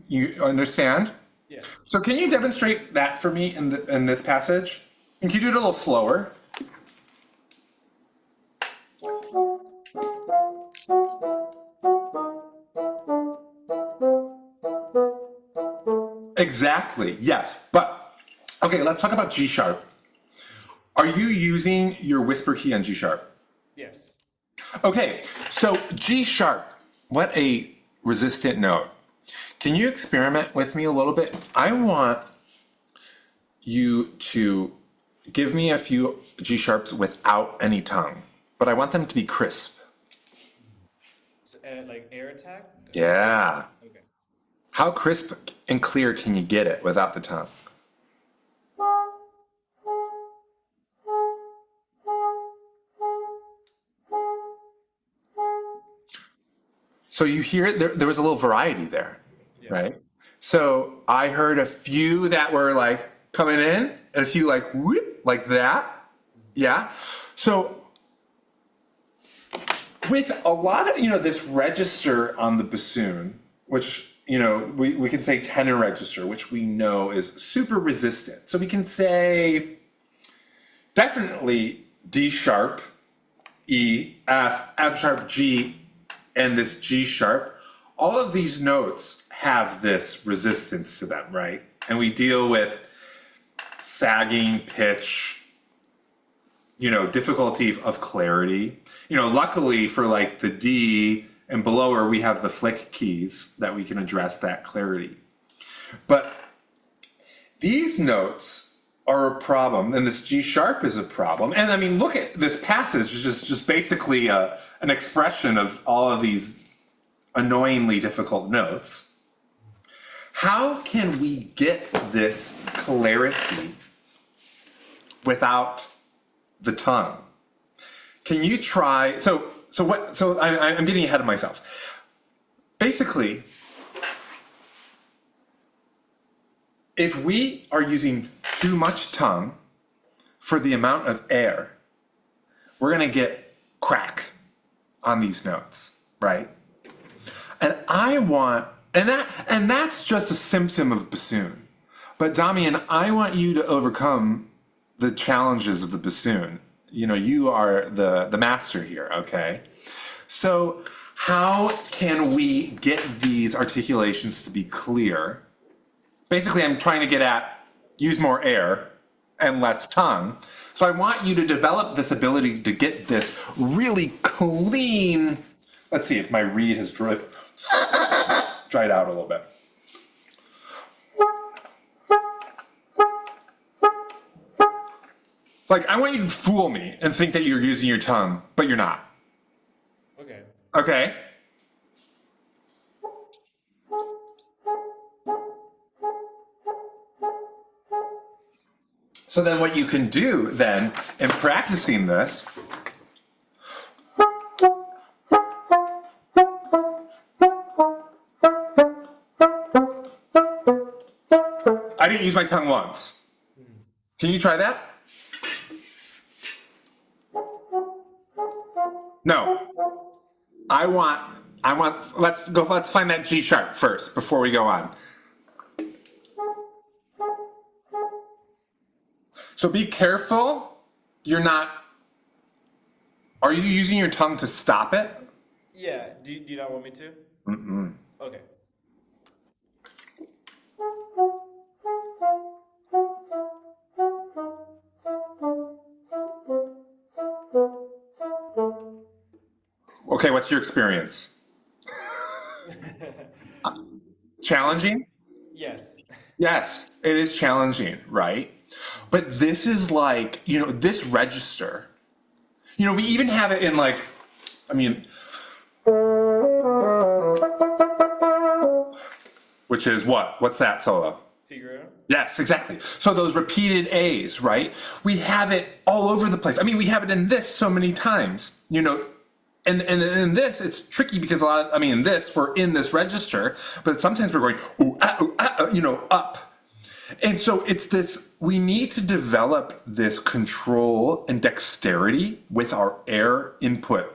You understand? Yes. So can you demonstrate that for me in this passage? And can you do it a little slower? Exactly, yes. But, okay, let's talk about G sharp. Are you using your whisper key on G sharp? Yes. Okay, so G sharp, what a resistant note. Can you experiment with me a little bit? I want you to give me a few G sharps without any tongue, but I want them to be crisp. So, like air attack? Yeah. Okay. How crisp and clear can you get it without the tongue? So you hear it, there was a little variety there, Yeah. right? So I heard a few that were like coming in and a few like whoop, like that. Yeah. So with a lot of, this register on the bassoon, which, we can say tenor register, which we know is super resistant. So we can say definitely D sharp, E, F, F sharp, G, and this G sharp. All of these notes have this resistance to them, right? And we deal with sagging, pitch, difficulty of clarity. Luckily for like the D and below her, we have the flick keys that we can address that clarity. But these notes are a problem, and this G sharp is a problem. And I mean, look at this passage, it's just basically an expression of all of these annoyingly difficult notes. How can we get this clarity without the tongue? Can you try? So I'm getting ahead of myself. Basically, if we are using too much tongue for the amount of air, we're going to get crack on these notes, right? And that's just a symptom of bassoon. But Damian, I want you to overcome the challenges of the bassoon. You know, you are the master here, okay? So how can we get these articulations to be clear? Basically, I'm trying to get at use more air and less tongue. So I want you to develop this ability to get this really clean. Let's see if my reed has dried out a little bit. Like, I want you to fool me and think that you're using your tongue, but you're not. Okay. Okay? So then what you can do then in practicing this I didn't use my tongue once. Can you try that? No. Let's find that G sharp first before we go on. So be careful. Are you using your tongue to stop it? Yeah. Do you not want me to? Mm-mm. Okay. Okay, what's your experience? Challenging? Yes. Yes, it is challenging, right? But this is like, this register. We even have it in which is what? What's that solo? Figaro? Yes, exactly. So those repeated A's, right? We have it all over the place. We have it in this so many times, And in this, it's tricky because in this, we're in this register, but sometimes we're going, ooh, up. And so it's this, we need to develop this control and dexterity with our air input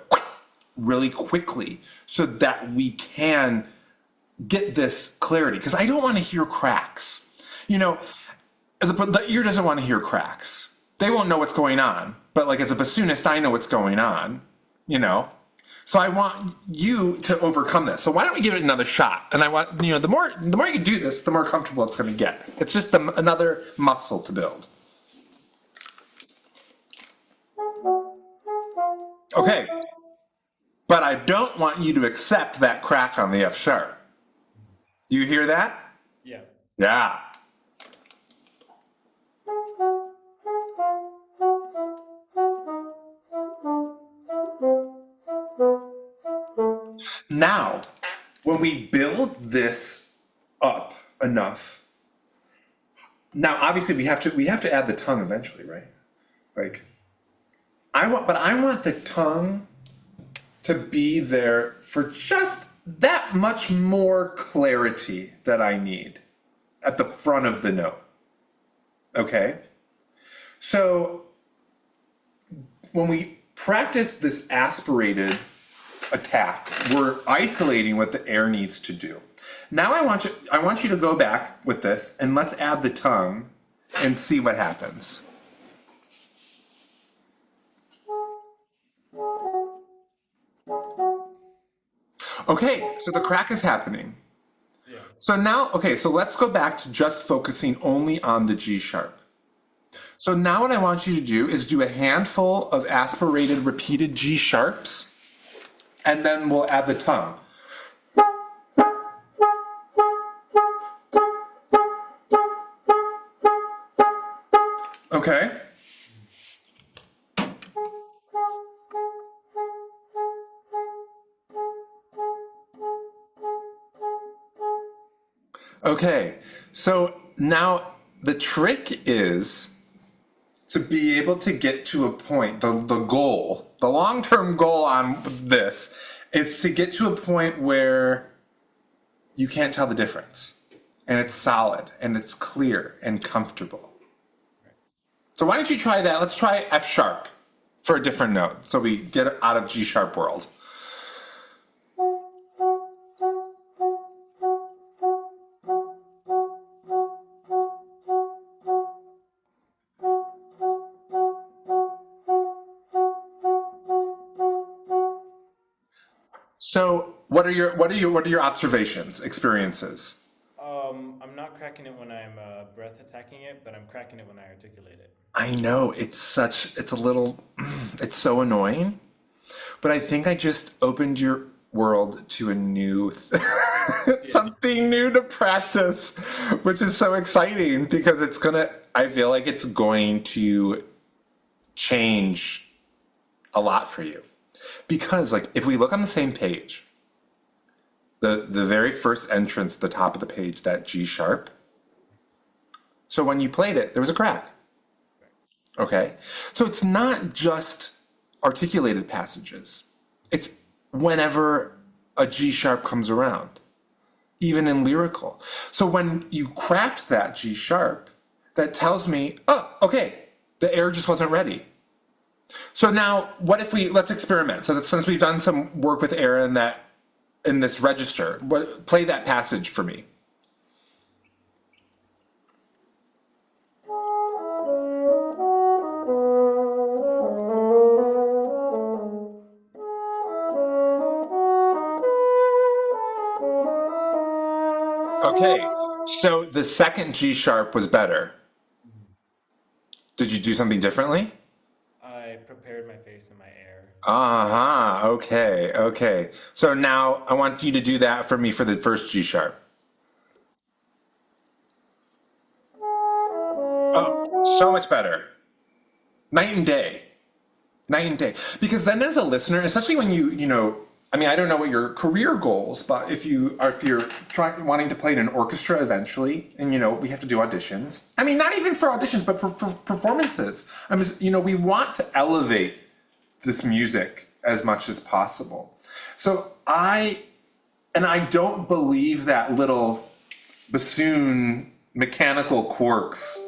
really quickly so that we can get this clarity. Because I don't want to hear cracks. The ear doesn't want to hear cracks. They won't know what's going on. But as a bassoonist, I know what's going on, So I want you to overcome this. So why don't we give it another shot? And I want, the more you do this, the more comfortable it's going to get. It's just another muscle to build. Okay. But I don't want you to accept that crack on the F sharp. Do you hear that? Yeah. Yeah. Now, when we build this up enough, now obviously we have to add the tongue eventually, right? I want the tongue to be there for just that much more clarity that I need at the front of the note. Okay? So when we practice this aspirated attack, we're isolating what the air needs to do. Now I want you to go back with this and let's add the tongue and see what happens. Okay, so the crack is happening. Yeah. So now, so let's go back to just focusing only on the G sharp. So now what I want you to do is do a handful of aspirated repeated G sharps, and then we'll add the tongue. Okay? Okay, so now the trick is to be able to get to a point, the long-term goal on this is to get to a point where you can't tell the difference. and it's solid and it's clear and comfortable. So why don't you try that? Let's try F sharp for a different note so we get out of G sharp world. So what are your observations, experiences? I'm not cracking it when I'm breath attacking it, but I'm cracking it when I articulate it. I know it's so annoying, but I think I just opened your world to a new, Yeah. something new to practice, which is so exciting because I feel like it's going to change a lot for you. Because like if we look on the same page, the very first entrance at the top of the page, that G sharp. So when you played it, there was a crack. Okay? So it's not just articulated passages. It's whenever a G sharp comes around, even in lyrical. So when you cracked that G sharp, that tells me, oh, okay, the air just wasn't ready. So now what if let's experiment. So that since we've done some work with air in this register, play that passage for me. Okay, so the second G sharp was better. Did you do something differently? I prepared my face and my air. Uh-huh, okay. So now I want you to do that for me for the first G sharp. Oh, so much better. Night and day. Night and day. Because then as a listener, especially when I mean, I don't know what your career goals, but if you're wanting to play in an orchestra eventually, and we have to do auditions. I mean, not even for auditions, but for performances. I mean, we want to elevate this music as much as possible. So I don't believe that little bassoon mechanical quirks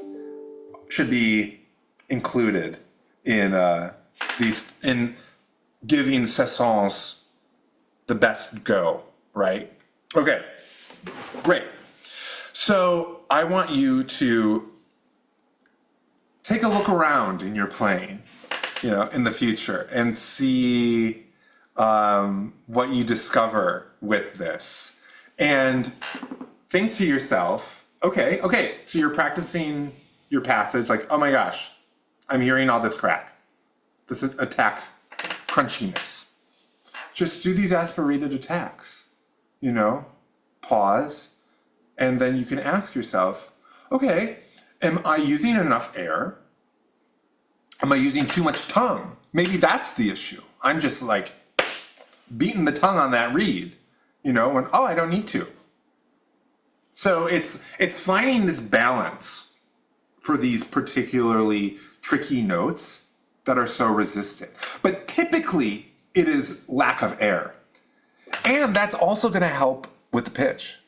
should be included in in giving sessions the best go, right? Okay, great. So I want you to take a look around in your playing, in the future and see what you discover with this. And think to yourself, okay, so you're practicing your passage, like, oh my gosh, I'm hearing all this crack, this attack crunchiness. Just do these aspirated attacks, pause, and then you can ask yourself, okay, am I using enough air? Am I using too much tongue? Maybe that's the issue. I'm just like beating the tongue on that reed, when, oh, I don't need to. So it's finding this balance for these particularly tricky notes that are so resistant. But typically, it is lack of air. And that's also going to help with the pitch,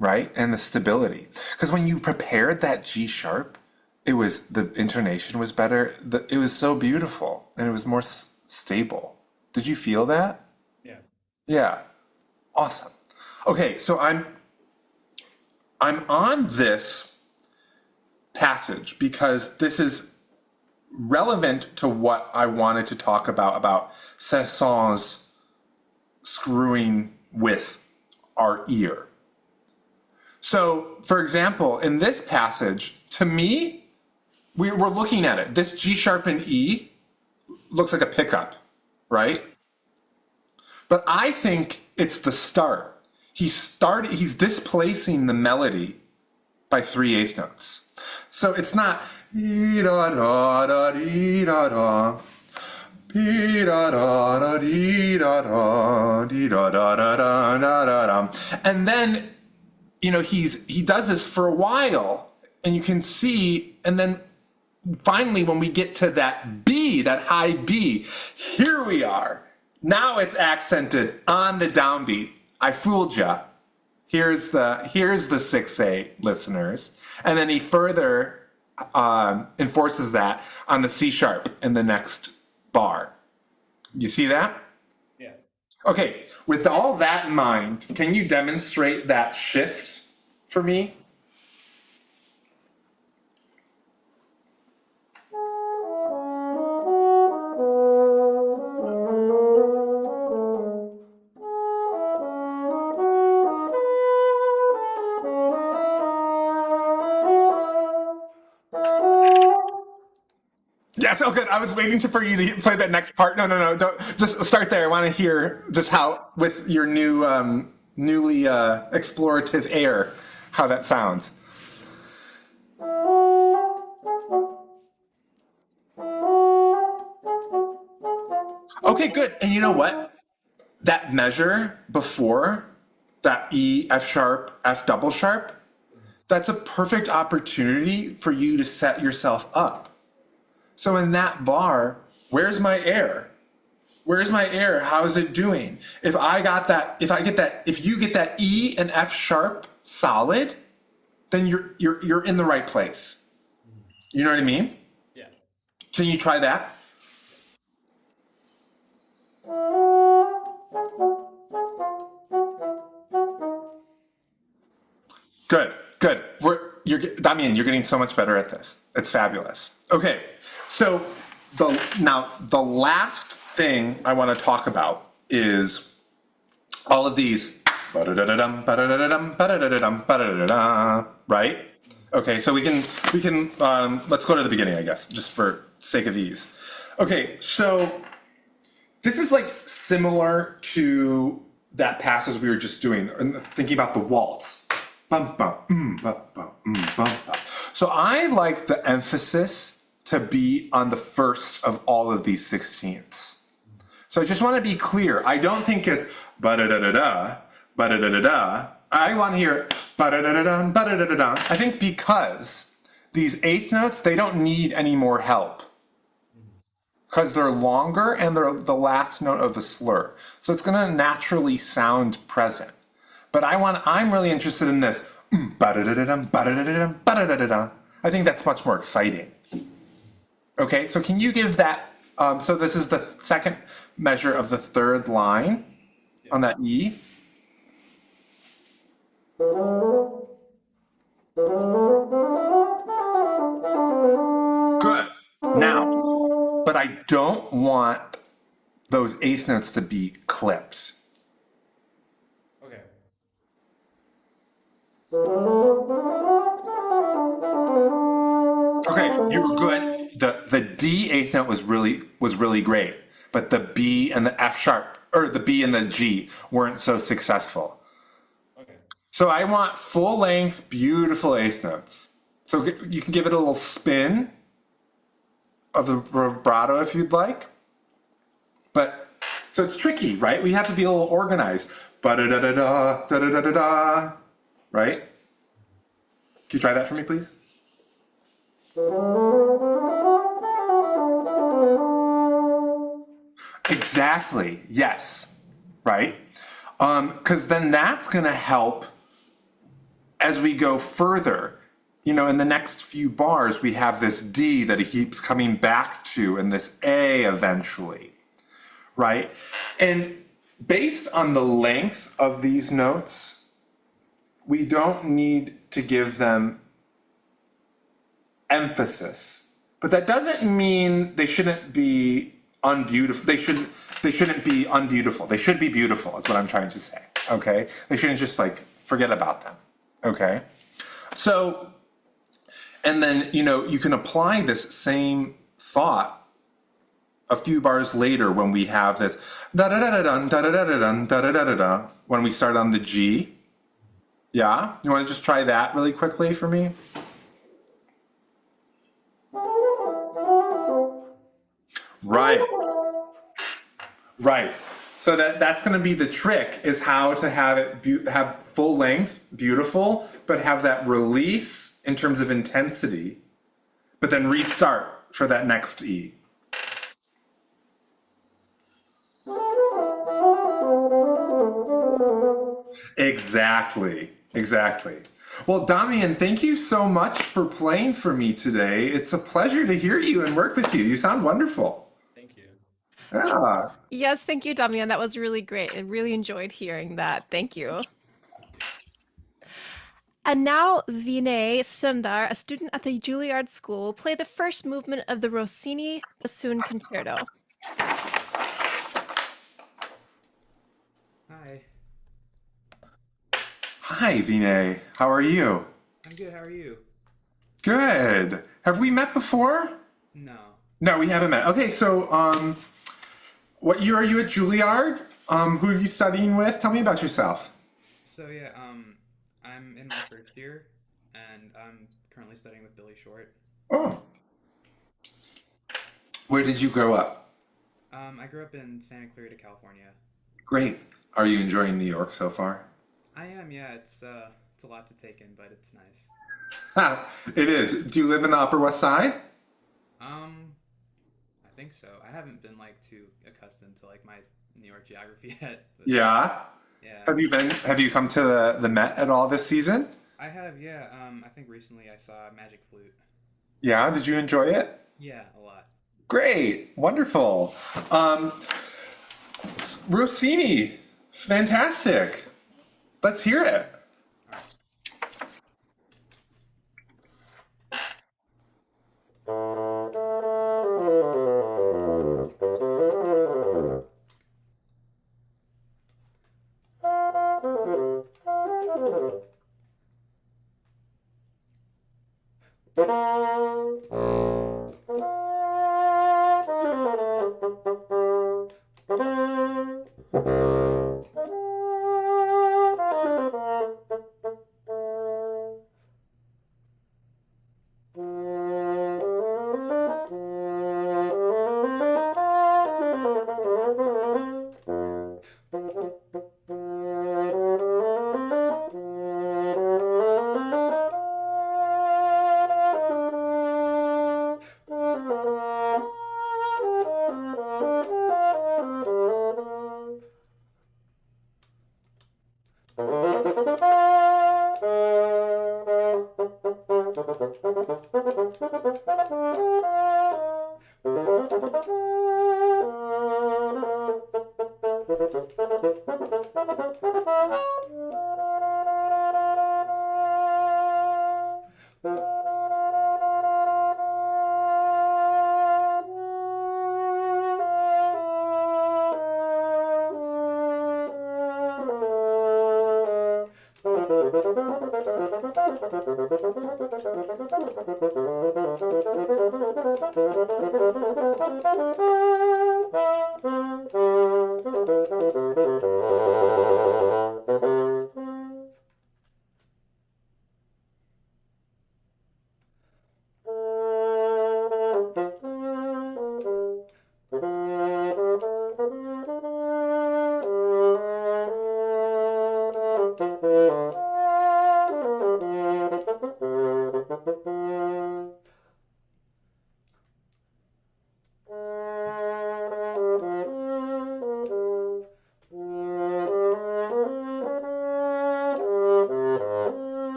right? And the stability. Because when you prepared that G sharp, the intonation was better. It was so beautiful and it was more stable. Did you feel that? Yeah. Yeah. Awesome. Okay, so I'm on this passage because this is relevant to what I wanted to talk about Saint-Saëns screwing with our ear. So, for example, in this passage, to me, we're looking at it. This G sharp and E looks like a pickup, right? But I think it's the start. He's displacing the melody by 3/8 notes. So it's not and then he does this for a while, and you can see, and then finally when we get to that B, that high B, here we are. Now it's accented on the downbeat. I fooled ya. here's the 6/8 listeners. And then he further enforces that on the C sharp in the next bar. You see that? Yeah. Okay, with all that in mind, can you demonstrate that shift for me? Yes, oh good. I was waiting for you to play that next part. No, don't just start there. I want to hear just how, with your newly explorative air, how that sounds. Okay, good. And you know what? That measure before, that E, F sharp, F double sharp, that's a perfect opportunity for you to set yourself up. So in that bar, where's my air? Where's my air? How's it doing? If you get that E and F sharp solid, then you're in the right place. You know what I mean? Yeah. Can you try that? Good, good. Damian, you're getting so much better at this. It's fabulous. Okay, so the last thing I want to talk about is all of these, right? Okay, so we can let's go to the beginning, I guess, just for sake of ease. Okay, so this is like similar to that passage we were just doing, thinking about the waltz. Bum, bum, bum, bum, bum, bum. So I like the emphasis to be on the first of all of these sixteenths. So I just want to be clear. I don't think it's ba-da-da-da-da, ba-da-da-da-da. I want to hear ba-da-da-da-da, ba-da-da-da-da. I think because these eighth notes, they don't need any more help, because they're longer and they're the last note of a slur. So it's going to naturally sound present. But I'm really interested in this. I think that's much more exciting. Okay, so can you give that, so this is the second measure of the third line on that E. Good. Now, but I don't want those eighth notes to be clipped. Okay. Okay, you were good. The D eighth note was really great, but the B and the F sharp, or the B and the G, weren't so successful. Okay. So I want full length, beautiful eighth notes. So you can give it a little spin of the vibrato if you'd like. But so it's tricky, right? We have to be a little organized. Ba-da-da-da-da, da-da-da-da-da, right? Can you try that for me, please? Exactly. Yes. Right? Because then that's going to help as we go further. You know, in the next few bars, we have this D that he keeps coming back to and this A eventually. Right? And based on the length of these notes, we don't need to give them emphasis. But that doesn't mean they shouldn't be unbeautiful. They shouldn't be unbeautiful. They should be beautiful, is what I'm trying to say. Okay? They shouldn't just like forget about them. Okay? So, and then, you know, you can apply this same thought a few bars later when we have this da da da da da da da da da da da when we start on the G. Yeah? You want to just try that really quickly for me? Right. Right. So that's going to be the trick, is how to have it have full length, beautiful, but have that release in terms of intensity, but then restart for that next E. Exactly. Exactly. Well, Damian, thank you so much for playing for me today. It's a pleasure to hear you and work with you. You sound wonderful. Thank you. Yeah. Yes, thank you, Damian. That was really great. I really enjoyed hearing that. Thank you. And now Vinay Sundar, a student at the Juilliard School, play the first movement of the Rossini Bassoon Concerto. Hi, Hi, Vina. How are you? I'm good. How are you? Good. Have we met before? No. No, we haven't met. Okay, so what year are you at Juilliard? Who are you studying with? Tell me about yourself. So yeah, I'm in my first year, and I'm currently studying with Billy Short. Oh. Where did you grow up? I grew up in Santa Clarita, California. Great. Are you enjoying New York so far? I am, yeah. It's a lot to take in, but it's nice. It is. Do you live in the Upper West Side? Um, I think so. I haven't been like too accustomed to like my New York geography yet, but Yeah. yeah. Have you come to the Met at all this season? I have, yeah. I think recently I saw Magic Flute. Yeah, did you enjoy it? Yeah, a lot. Great. Wonderful. Um, Rossini. Fantastic. Let's hear it. All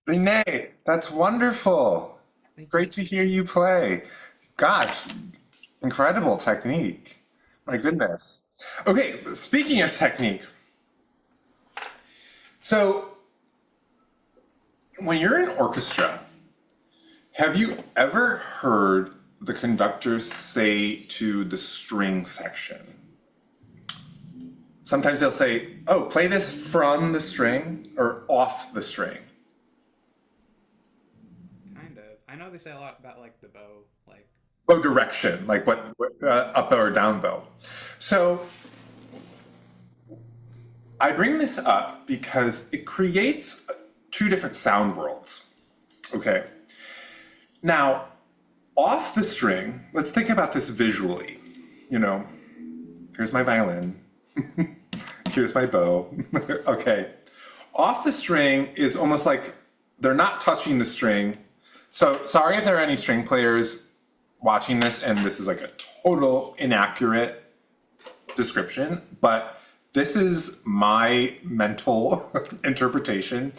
Renee, that's wonderful. Thank you. Great to hear you play. Gosh, incredible technique. My Thank you. goodness. Okay, speaking of technique, so when you're in orchestra, have you ever heard the conductor say to the string section? Sometimes they'll say, oh, play this from the string or off the string. Kind of. I know they say a lot about like the bow, like bow direction, like what up or down bow. So I bring this up because it creates two different sound worlds. Okay. Now, off the string, let's think about this visually. You know, here's my violin. Here's my bow. Okay. Off the string is almost like they're not touching the string. So sorry if there are any string players watching this and this is like a total inaccurate description, but this is my mental interpretation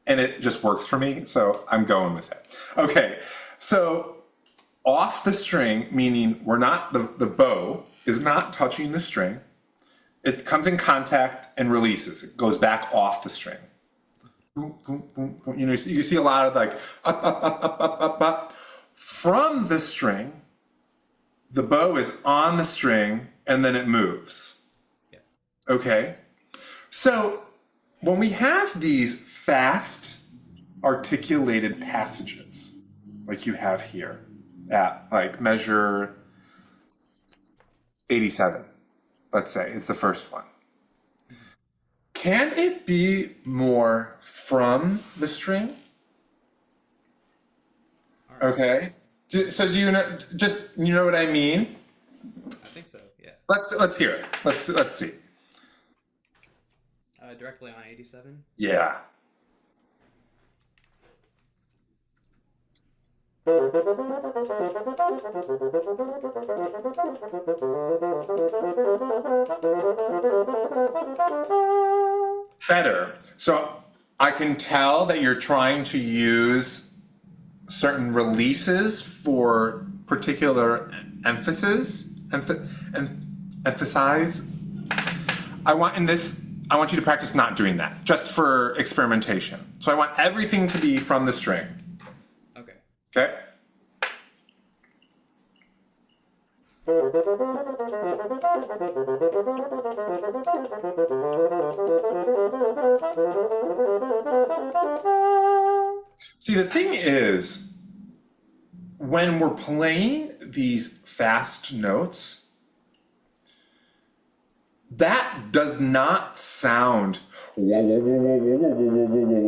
and it just works for me, so I'm going with it. Okay, so off the string, meaning we're not, the bow is not touching the string. It comes in contact and releases. It goes back off the string. Boom, boom, boom, boom. You know, you see a lot of like up, up, up, up, up, up, up. From the string, the bow is on the string and then it moves. Okay, so when we have these fast articulated passages, like you have here at like measure 87, let's say, is the first one. Can it be more from the string? Okay, so do you know, just, you know what I mean? I think so, yeah. Let's hear it. Let's see. Directly on 87? Yeah. Better. So I can tell that you're trying to use certain releases for particular emphasis, emphasize. I want you to practice not doing that, just for experimentation. So I want everything to be from the string. Okay. Okay? See, the thing is, when we're playing these fast notes, that does not sound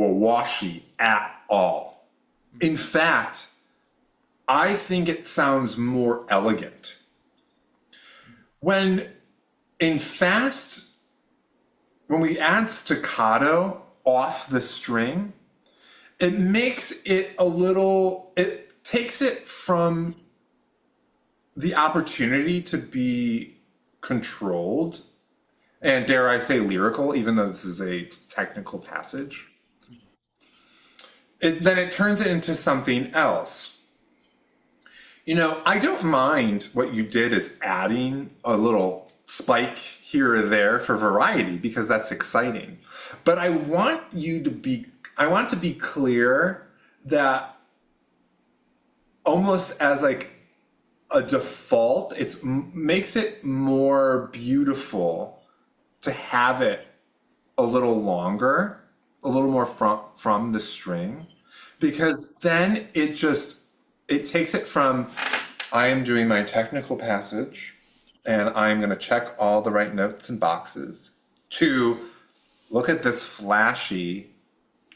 washy at all. In fact, I think it sounds more elegant. When we add staccato off the string, it makes it it takes it from the opportunity to be controlled and, dare I say, lyrical, even though this is a technical passage. Then it turns it into something else. You know, I don't mind what you did is adding a little spike here or there for variety, because that's exciting. But I want to be clear that almost as like a default, it makes it more beautiful to have it a little longer, a little more from the string, because then it takes it from, I am doing my technical passage and I'm going to check all the right notes and boxes, to look at this flashy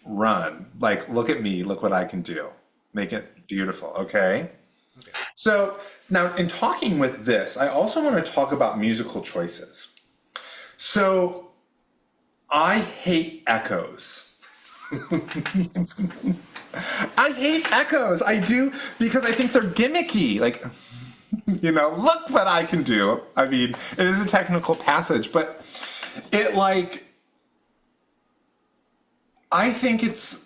run. Like, look at me, look what I can do. Make it beautiful, okay? Okay. So now, in talking with this, I also want to talk about musical choices. So I hate echoes. I hate echoes. I do, because I think they're gimmicky. Like, you know, look what I can do. I mean, it is a technical passage, but I think it's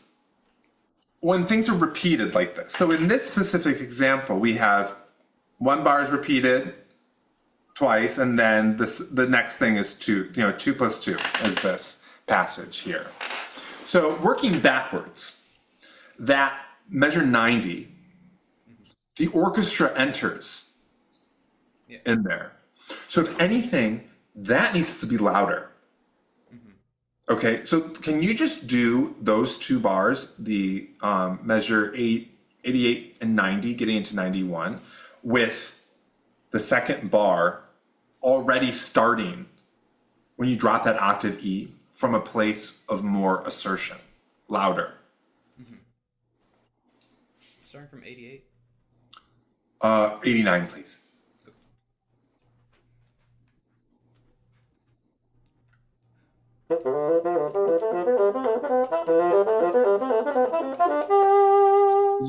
when things are repeated like this. So in this specific example, we have one bar is repeated twice, and then the next thing is 2, 2 plus 2 is this passage here. So working backwards, that measure 90, the orchestra enters in there. So if anything, that needs to be louder. Okay, so can you just do those 2 bars, the measure 88 and 90, getting into 91, with the second bar already starting when you drop that octave E from a place of more assertion, louder. Starting from 88. 89, please.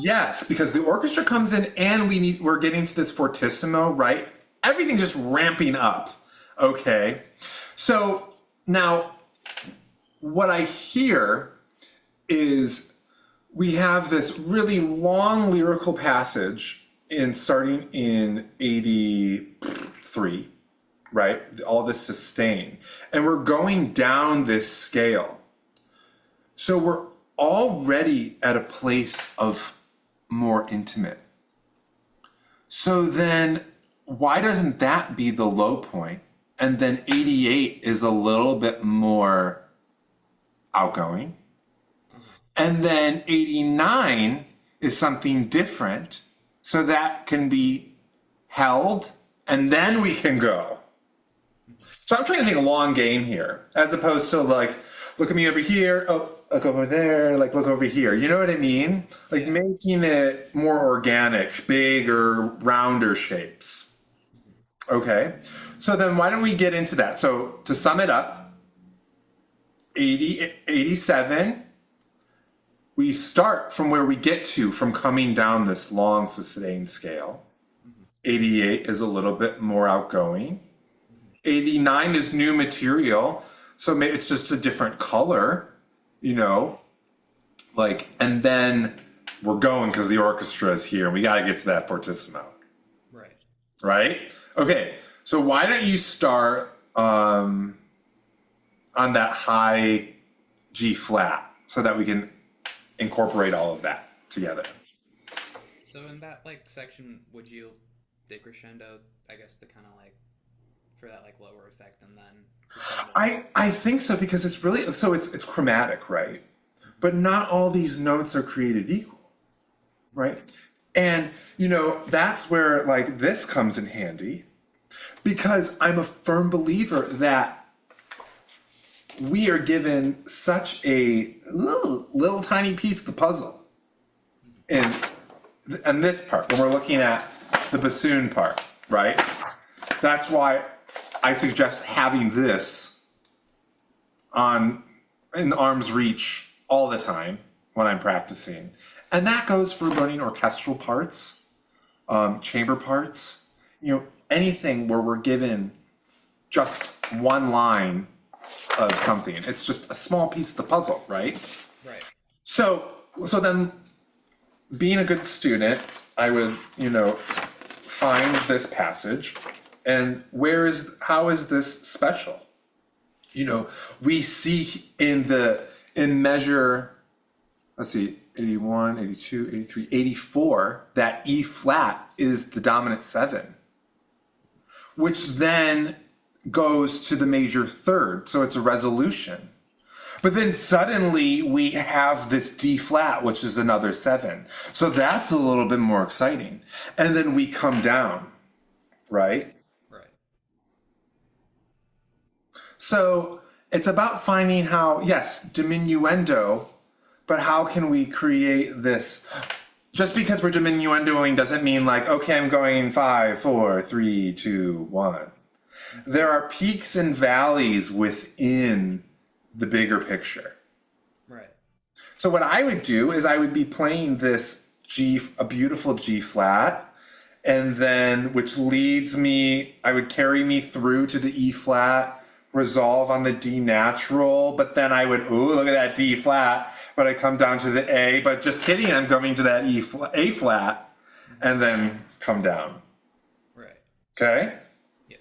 Yes, because the orchestra comes in and we're getting to this fortissimo, right? Everything's just ramping up. Okay. So now what I hear is we have this really long lyrical passage starting in 83, right? All this sustain. And we're going down this scale. So we're already at a place of more intimate. So then why doesn't that be the low point? And then 88 is a little bit more outgoing. And then 89 is something different. So that can be held and then we can go. So I'm trying to take a long game here, as opposed to like, look at me over here, oh, look over there, like look over here. You know what I mean? Like making it more organic, bigger, rounder shapes. Okay, so then why don't we get into that? So to sum it up, 87, we start from where we get to from coming down this long sustained scale. 88 is a little bit more outgoing. 89 is new material, so maybe it's just a different color, you know, like, and then we're going because the orchestra is here and we got to get to that fortissimo. Right. Right? Okay, so why don't you start on that high G flat so that we can incorporate all of that together. So in that like section, would you decrescendo, I guess, to kind of like for that like lower effect and then crescendo? I think so, because it's really, so it's chromatic, right? But not all these notes are created equal, right? And you know, that's where like this comes in handy, because I'm a firm believer that we are given such a little tiny piece of the puzzle in this part when we're looking at the bassoon part, right? That's why I suggest having this in arm's reach all the time when I'm practicing. And that goes for learning orchestral parts, chamber parts, you know, anything where we're given just one line of something. It's just a small piece of the puzzle, right? Right. So then, being a good student, I would, you know, find this passage, and how is this special? You know, we see in measure, let's see, 81, 82, 83, 84, that E flat is the dominant 7, which then goes to the major third, so it's a resolution. But then suddenly we have this D flat, which is another 7. So that's a little bit more exciting. And then we come down, right? Right. So it's about finding how, yes, diminuendo, but how can we create this? Just because we're diminuendoing doesn't mean like, okay, I'm going 5, 4, 3, 2, 1. There are peaks and valleys within the bigger picture. Right. So what I would do is I would be playing this a beautiful G flat, and then which leads me, I would carry me through to the E flat, resolve on the D natural, but then I would, ooh, look at that D flat, but I come down to the A, but just kidding, I'm going to that A flat, and then come down. Right. Okay? Yes.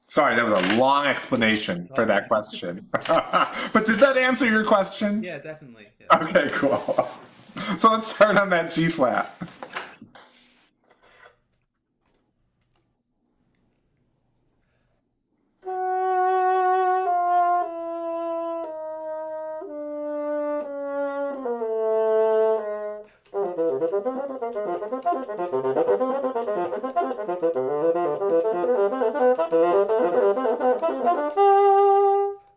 Sorry, that was a long explanation for that question. But did that answer your question? Yeah, definitely. Yeah. Okay, cool. So let's start on that G flat.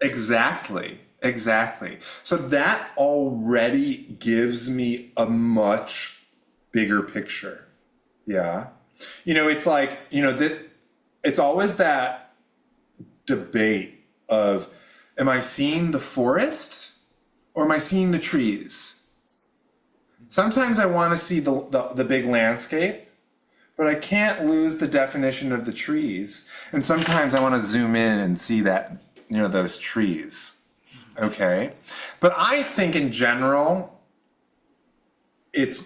Exactly, exactly. So that already gives me a much bigger picture. Yeah. It's like, it's always that debate of, am I seeing the forest or am I seeing the trees? Sometimes I want to see the big landscape, but I can't lose the definition of the trees. And sometimes I want to zoom in and see that, those trees. Okay. But I think in general, it's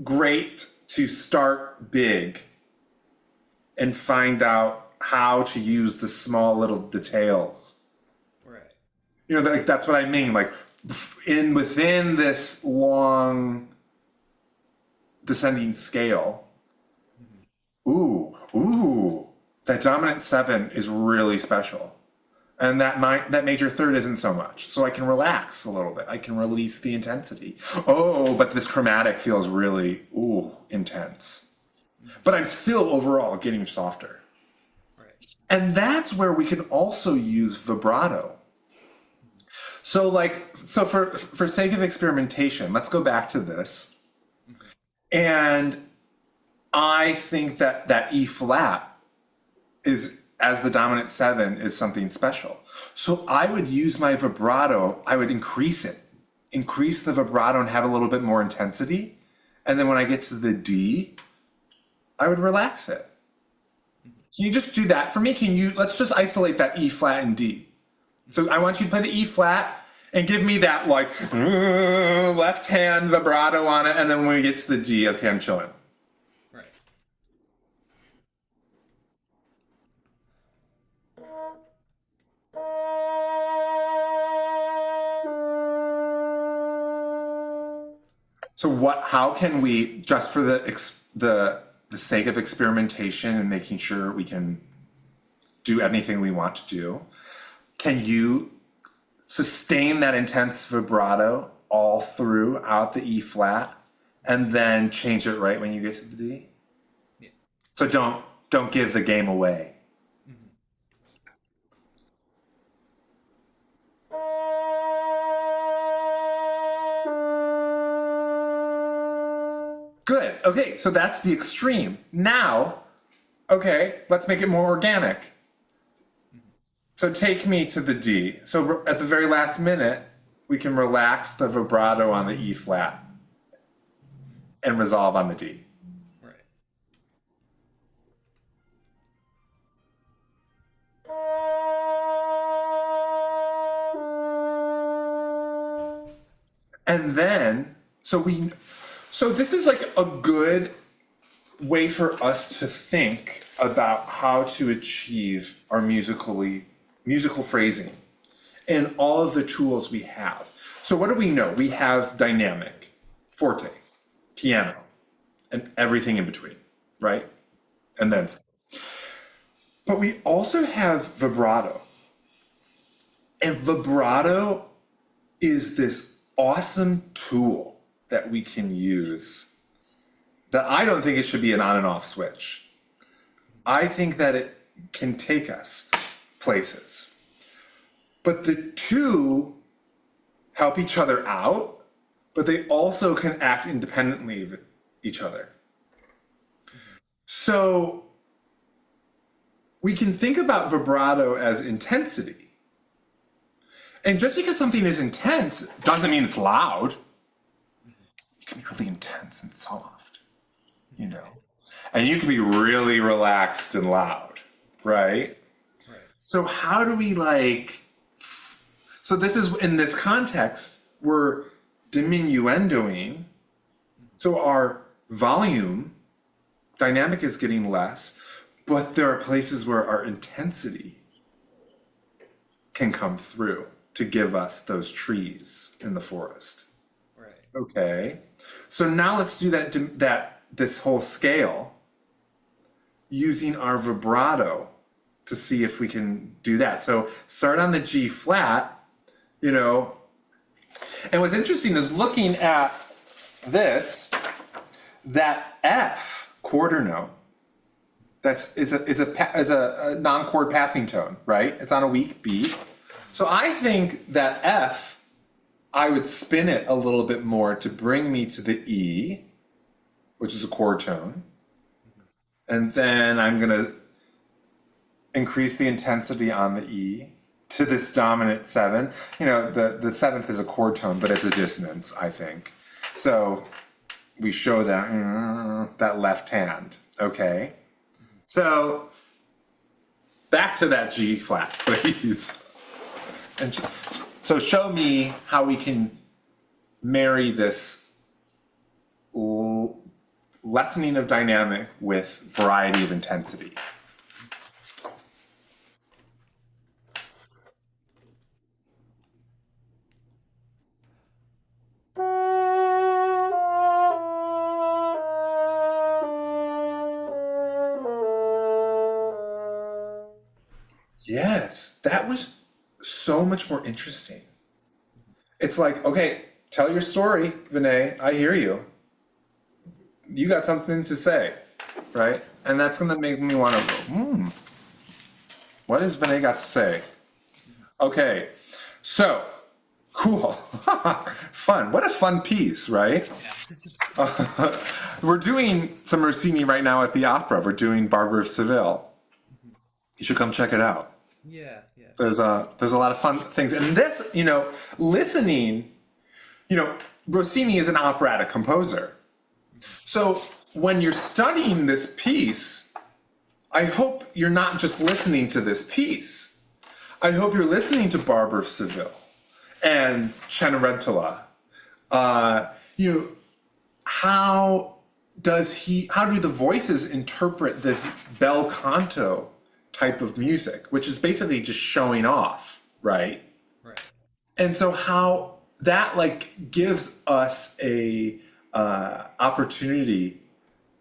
great to start big and find out how to use the small little details. Right. That's what I mean. Like within this long descending scale, that dominant 7 is really special. And that major third isn't so much. So I can relax a little bit. I can release the intensity. Oh, but this chromatic feels really, intense. But I'm still overall getting softer. Right. And that's where we can also use vibrato. So for sake of experimentation, let's go back to this. And I think that E flat is, as the dominant 7, is something special. So I would use my vibrato, I would increase the vibrato and have a little bit more intensity. And then when I get to the D, I would relax it. Can you just do that for me? Let's just isolate that E flat and D. So I want you to play the E flat and give me that left hand vibrato on it. And then when we get to the D, okay, I'm chilling. Right. So how can we, just for the sake of experimentation and making sure we can do anything we want to do, can you sustain that intense vibrato all throughout the E flat and then change it right when you get to the D? Yeah. So don't give the game away. Good. Okay, so that's the extreme. Now, okay, let's make it more organic. So take me to the D. So at the very last minute, we can relax the vibrato on the E flat and resolve on the D. Right. And then, so this is like a good way for us to think about how to achieve our musical phrasing and all of the tools we have. So what do we know? We have dynamic, forte, piano, and everything in between, right? And then, but we also have vibrato. And vibrato is this awesome tool that we can use that I don't think it should be an on and off switch. I think that it can take us places. But the two help each other out, but they also can act independently of each other. So we can think about vibrato as intensity. And just because something is intense doesn't mean it's loud. It can be really intense and soft, And you can be really relaxed and loud, right? Right. So how do we so this is, in this context, we're diminuendoing. So our volume dynamic is getting less, but there are places where our intensity can come through to give us those trees in the forest. Right. Okay. So now let's do this whole scale using our vibrato to see if we can do that. So start on the G flat, and what's interesting is looking at this, that F quarter note is a non-chord passing tone, right? It's on a weak beat. So I think that F, I would spin it a little bit more to bring me to the E, which is a chord tone. And then I'm going to increase the intensity on the E to this dominant 7. You know, the 7th is a chord tone, but it's a dissonance, I think. So we show that left hand, okay? So back to that G flat, please. And so show me how we can marry this lessening of dynamic with variety of intensity. Yes, that was so much more interesting. It's like, okay, tell your story, Vinay. I hear you. You got something to say, right? And that's going to make me want to go, what has Vinay got to say? Okay, so, cool. Fun. What a fun piece, right? We're doing some Rossini right now at the opera. We're doing Barber of Seville. You should come check it out. Yeah. There's a lot of fun things. And this, you know, listening, you know, Rossini is an operatic composer. So when you're studying this piece, I hope you're not just listening to this piece. I hope you're listening to Barber of Seville and Cenerentola. You know, how do the voices interpret this bel canto type of music, which is basically just showing off, right? Right. And so how that like gives us a opportunity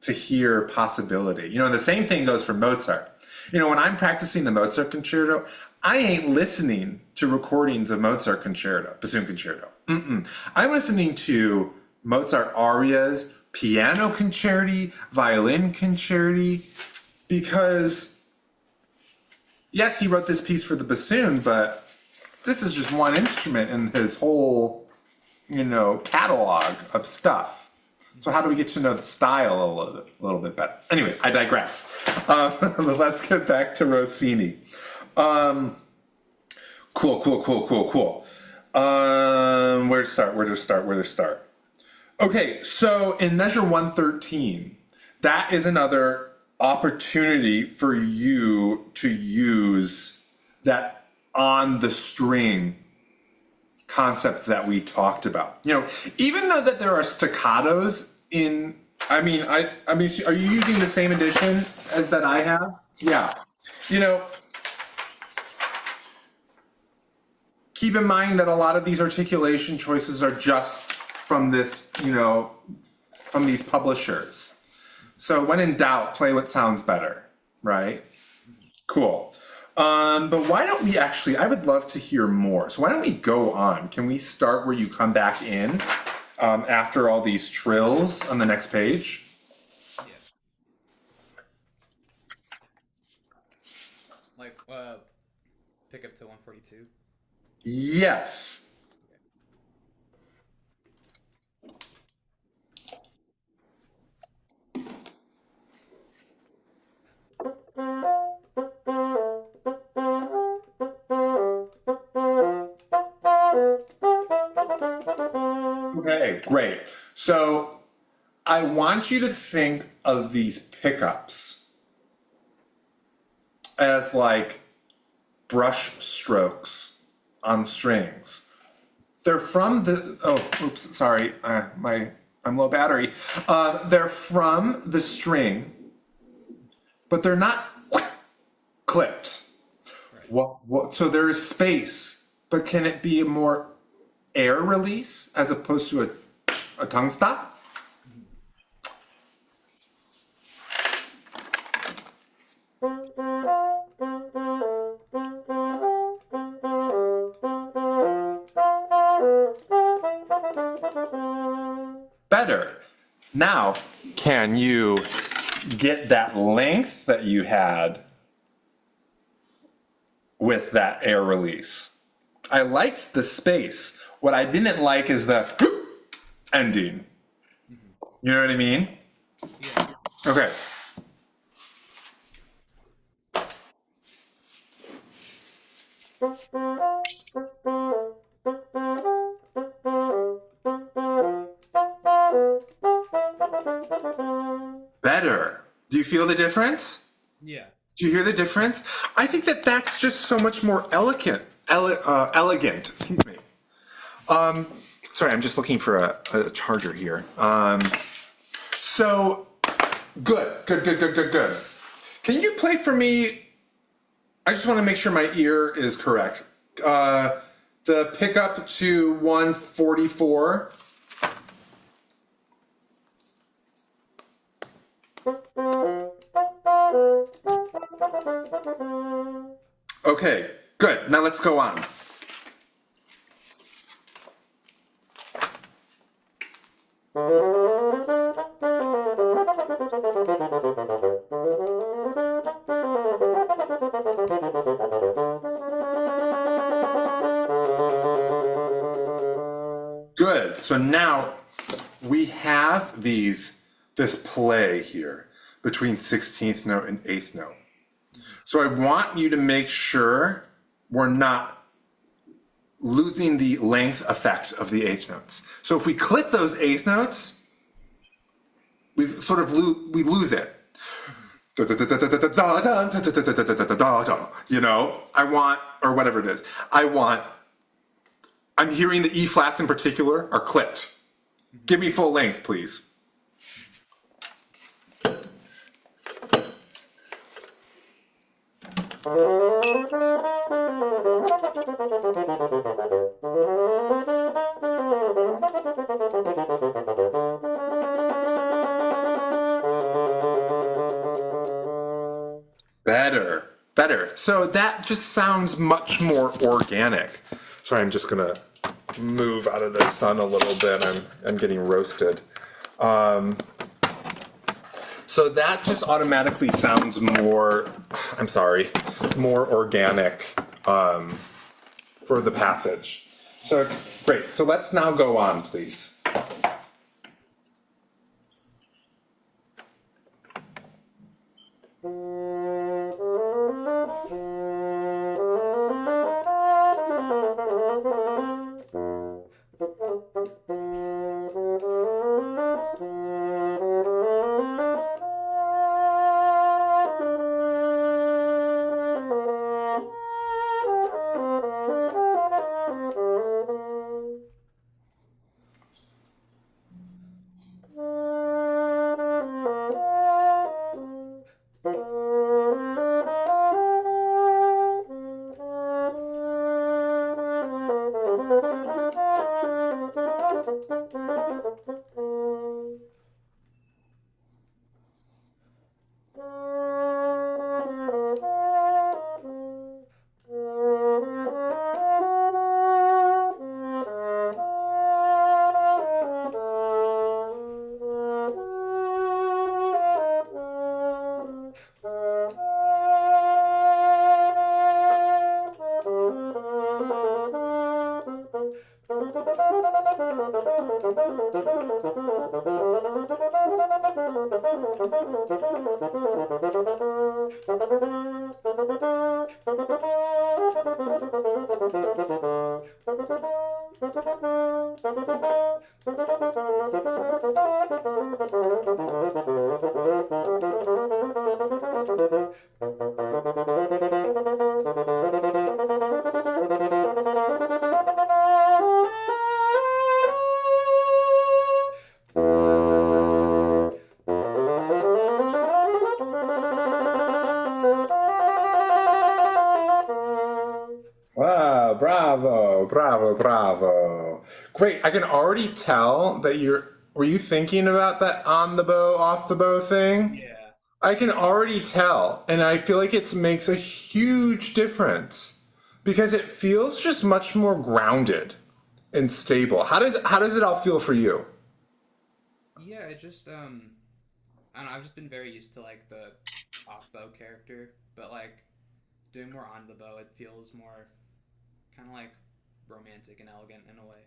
to hear possibility. You know, the same thing goes for Mozart. You know, when I'm practicing the Mozart concerto, I ain't listening to recordings of Mozart concerto, bassoon concerto. I'm listening to Mozart arias, piano concerti, violin concerti, because yes, he wrote this piece for the bassoon, but this is just one instrument in his whole, you know, catalog of stuff. So how do we get to know the style a little bit better? Anyway, I digress. Let's get back to Rossini. Cool. Where to start? Okay, so in measure 113, that is another opportunity for you to use that on the string concept that we talked about. You know, even though that there are staccatos in, I mean, are you using the same edition as that I have? Yeah. You know, keep in mind that a lot of these articulation choices are just from this, you know, from these publishers. So when in doubt, play what sounds better, right? Cool. But why don't we actually, I would love to hear more. So why don't we go on? Can we start where you come back in after all these trills on the next page? Yeah. Like, pick up to 142? Yes. Okay, great. So I want you to think of these pickups as like brush strokes on strings. They're from the, sorry, I'm low battery. They're from the string, but they're not clipped. Right. So there is space, but can it be a more air release as opposed to a tongue stop? Better. Now, can you get that length that you had with that air release? I liked the space. What I didn't like is the ending. You know what I mean? Yeah. Okay. Better. Do you feel the difference? Yeah. Do you hear the difference? I think that that's just so much more elegant. Elegant. Excuse me. Sorry, I'm just looking for a charger here. So, good. Can you play for me? I just want to make sure my ear is correct. The pickup to 144. Okay, good. Now let's go on. Good. So now we have this play here between 16th note and 8th note. So I want you to make sure we're not losing the length effect of the 8th notes. So if we clip those 8th notes, we sort of we lose it. You know, I want, or whatever it is, I'm hearing the E flats in particular are clipped. Give me full length, please. Better. So that just sounds much more organic. Sorry, I'm just gonna move out of the sun a little bit. I'm getting roasted. So that just automatically sounds more, more organic for the passage. So great. So let's now go on, please. Wow, bravo. Great, I can already tell that were you thinking about that on the bow, off the bow thing? Yeah. I can already tell, and I feel like it makes a huge difference because it feels just much more grounded and stable. How does it all feel for you? Yeah, it just I don't know, I've just been very used to like the off bow character, but like doing more on the bow, it feels more kind of like romantic and elegant in a way.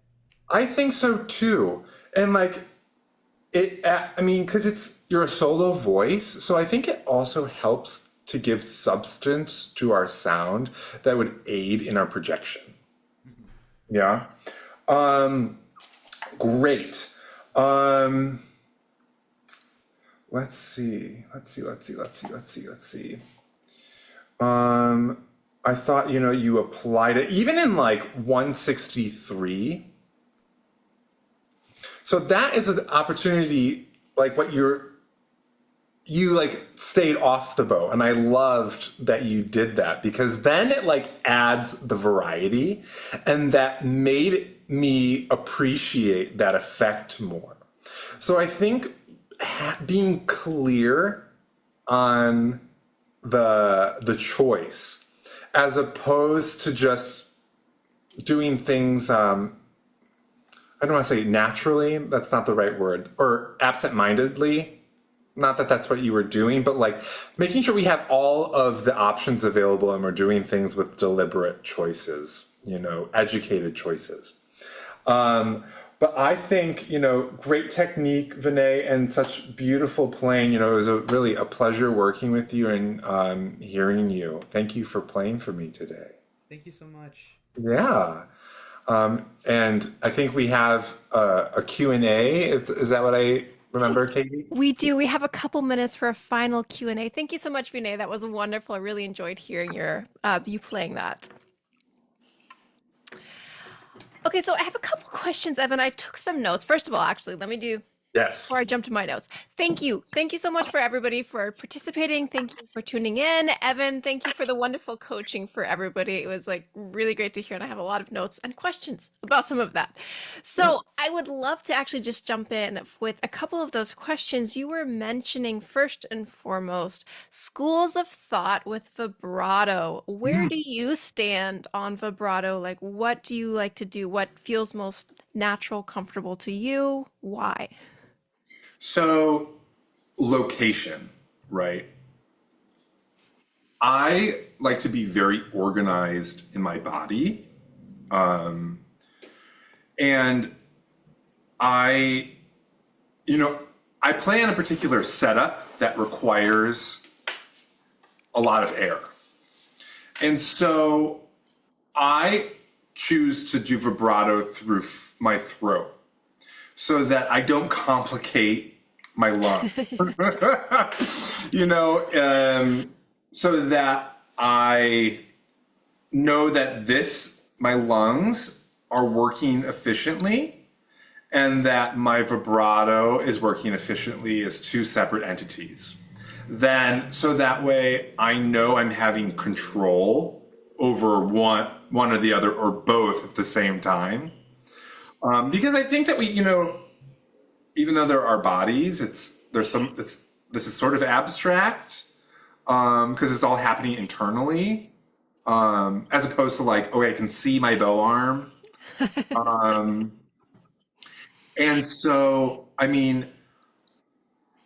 I think so too. And like I mean, because you're a solo voice, so I think it also helps to give substance to our sound that would aid in our projection. Hmm. Yeah. Um, Great. Um, let's see. Um, I thought, you applied it even in like 163. So that is an opportunity, like you like stayed off the bow. And I loved that you did that because then it like adds the variety and that made me appreciate that effect more. So I think being clear on the choice as opposed to just doing things I don't want to say naturally, that's not the right word, or absent-mindedly. Not that that's what you were doing, but like making sure we have all of the options available and we're doing things with deliberate choices, educated choices. Um, but I think, great technique, Vinay, and such beautiful playing. It was really a pleasure working with you and hearing you. Thank you for playing for me today. Thank you so much. Yeah. And I think we have a Q&A. Is that what I remember, Katie? We do. We have a couple minutes for a final Q&A. Thank you so much, Vina. That was wonderful. I really enjoyed hearing you playing that. Okay, so I have a couple questions, Evan. I took some notes. First of all, actually, let me do Yes. before I jump to my notes. Thank you. Thank you so much for everybody for participating. Thank you for tuning in. Evan, thank you for the wonderful coaching for everybody. It was like really great to hear, and I have a lot of notes and questions about some of that. So I would love to actually just jump in with a couple of those questions. You were mentioning first and foremost schools of thought with vibrato. Where do you stand on vibrato? Like, what do you like to do? What feels most natural, comfortable to you? Why? So, location, right? I like to be very organized in my body. Um, and I, you know, I play in a particular setup that requires a lot of air. And so I choose to do vibrato through my throat so that I don't complicate my lung. you know, so that I know that my lungs are working efficiently and that my vibrato is working efficiently as two separate entities. Then, so that way I know I'm having control over one or the other or both at the same time. Because I think that even though there are bodies, this is sort of abstract because it's all happening internally, as opposed to like, okay, I can see my bow arm. And so, I mean,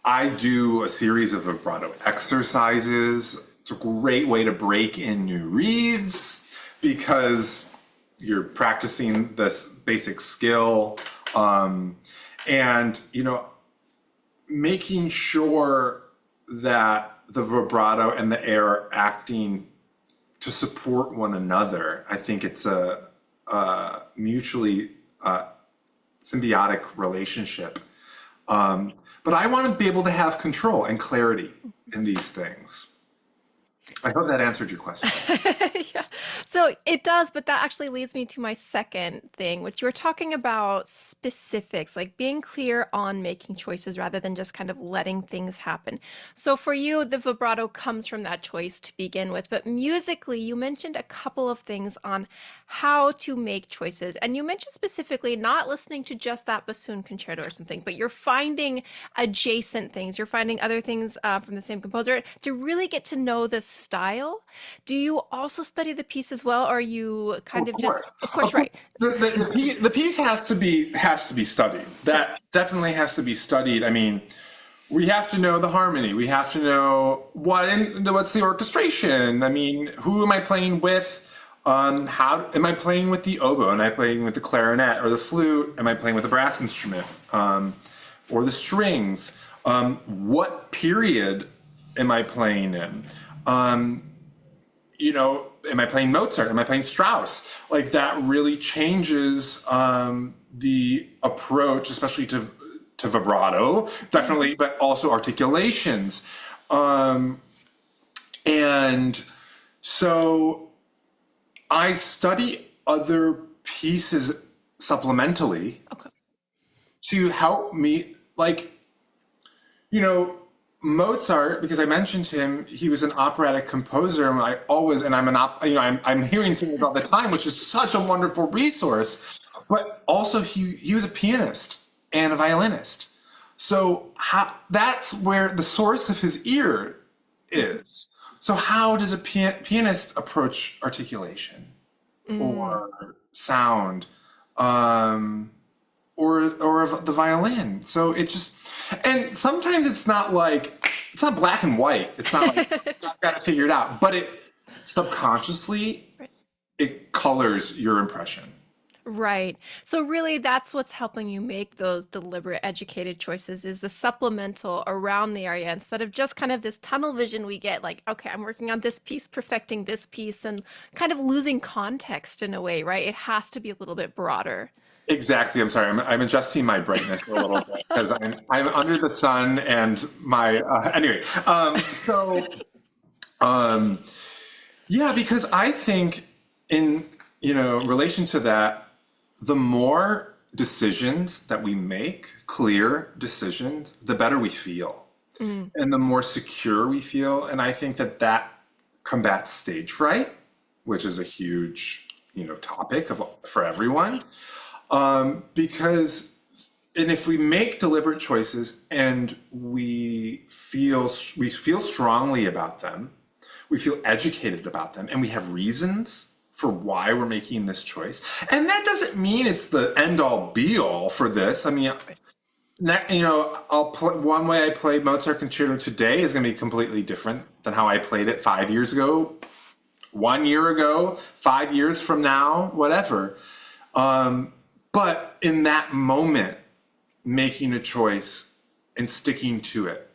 I do a series of vibrato exercises. It's a great way to break in new reeds because you're practicing this basic skill. And, making sure that the vibrato and the air are acting to support one another. I think it's a mutually symbiotic relationship. But I want to be able to have control and clarity in these things. I hope that answered your question. Yeah. So it does, but that actually leads me to my second thing, which you were talking about specifics, like being clear on making choices rather than just kind of letting things happen. So for you, the vibrato comes from that choice to begin with, but musically, you mentioned a couple of things on how to make choices. And you mentioned specifically not listening to just that bassoon concerto or something, but you're finding adjacent things. You're finding other things from the same composer to really get to know the style. Do you also study the piece as well, or are you kind of just, of course, right? The piece has to be studied. That definitely has to be studied. I mean, we have to know the harmony. We have to know what's the orchestration. I mean, who am I playing with? How am I playing with the oboe? Am I playing with the clarinet or the flute? Am I playing with a brass instrument or the strings? What period am I playing in? Am I playing Mozart? Am I playing Strauss? Like that really changes the approach, especially to vibrato, definitely, but also articulations. And so I study other pieces supplementally Okay. to help me, like, Mozart, because I mentioned him, he was an operatic composer, and I'm hearing singers all the time, which is such a wonderful resource. But also, he was a pianist and a violinist, so that's where the source of his ear is. So how does a pianist approach articulation Mm. or sound? Or of the violin. So it just, and sometimes it's not black and white. It's not like I've got to figure it out, but it subconsciously Right. it colors your impression. Right. So really that's what's helping you make those deliberate, educated choices is the supplemental around the area instead of just kind of this tunnel vision we get like, okay, I'm working on this piece, perfecting this piece, and kind of losing context in a way, right? It has to be a little bit broader. Exactly. I'm sorry. I'm adjusting my brightness a little bit because I'm under the sun and my anyway. Um, yeah, because I think in relation to that, the more decisions that we make, clear decisions, the better we feel Mm. and the more secure we feel. And I think that combats stage fright, which is a huge, topic for everyone. Because, and if we make deliberate choices and we feel strongly about them, we feel educated about them, and we have reasons for why we're making this choice. And that doesn't mean it's the end all be all for this. I mean, one way I played Mozart Concerto today is going to be completely different than how I played it 5 years ago, 1 year ago, 5 years from now, whatever. But in that moment, making a choice and sticking to it,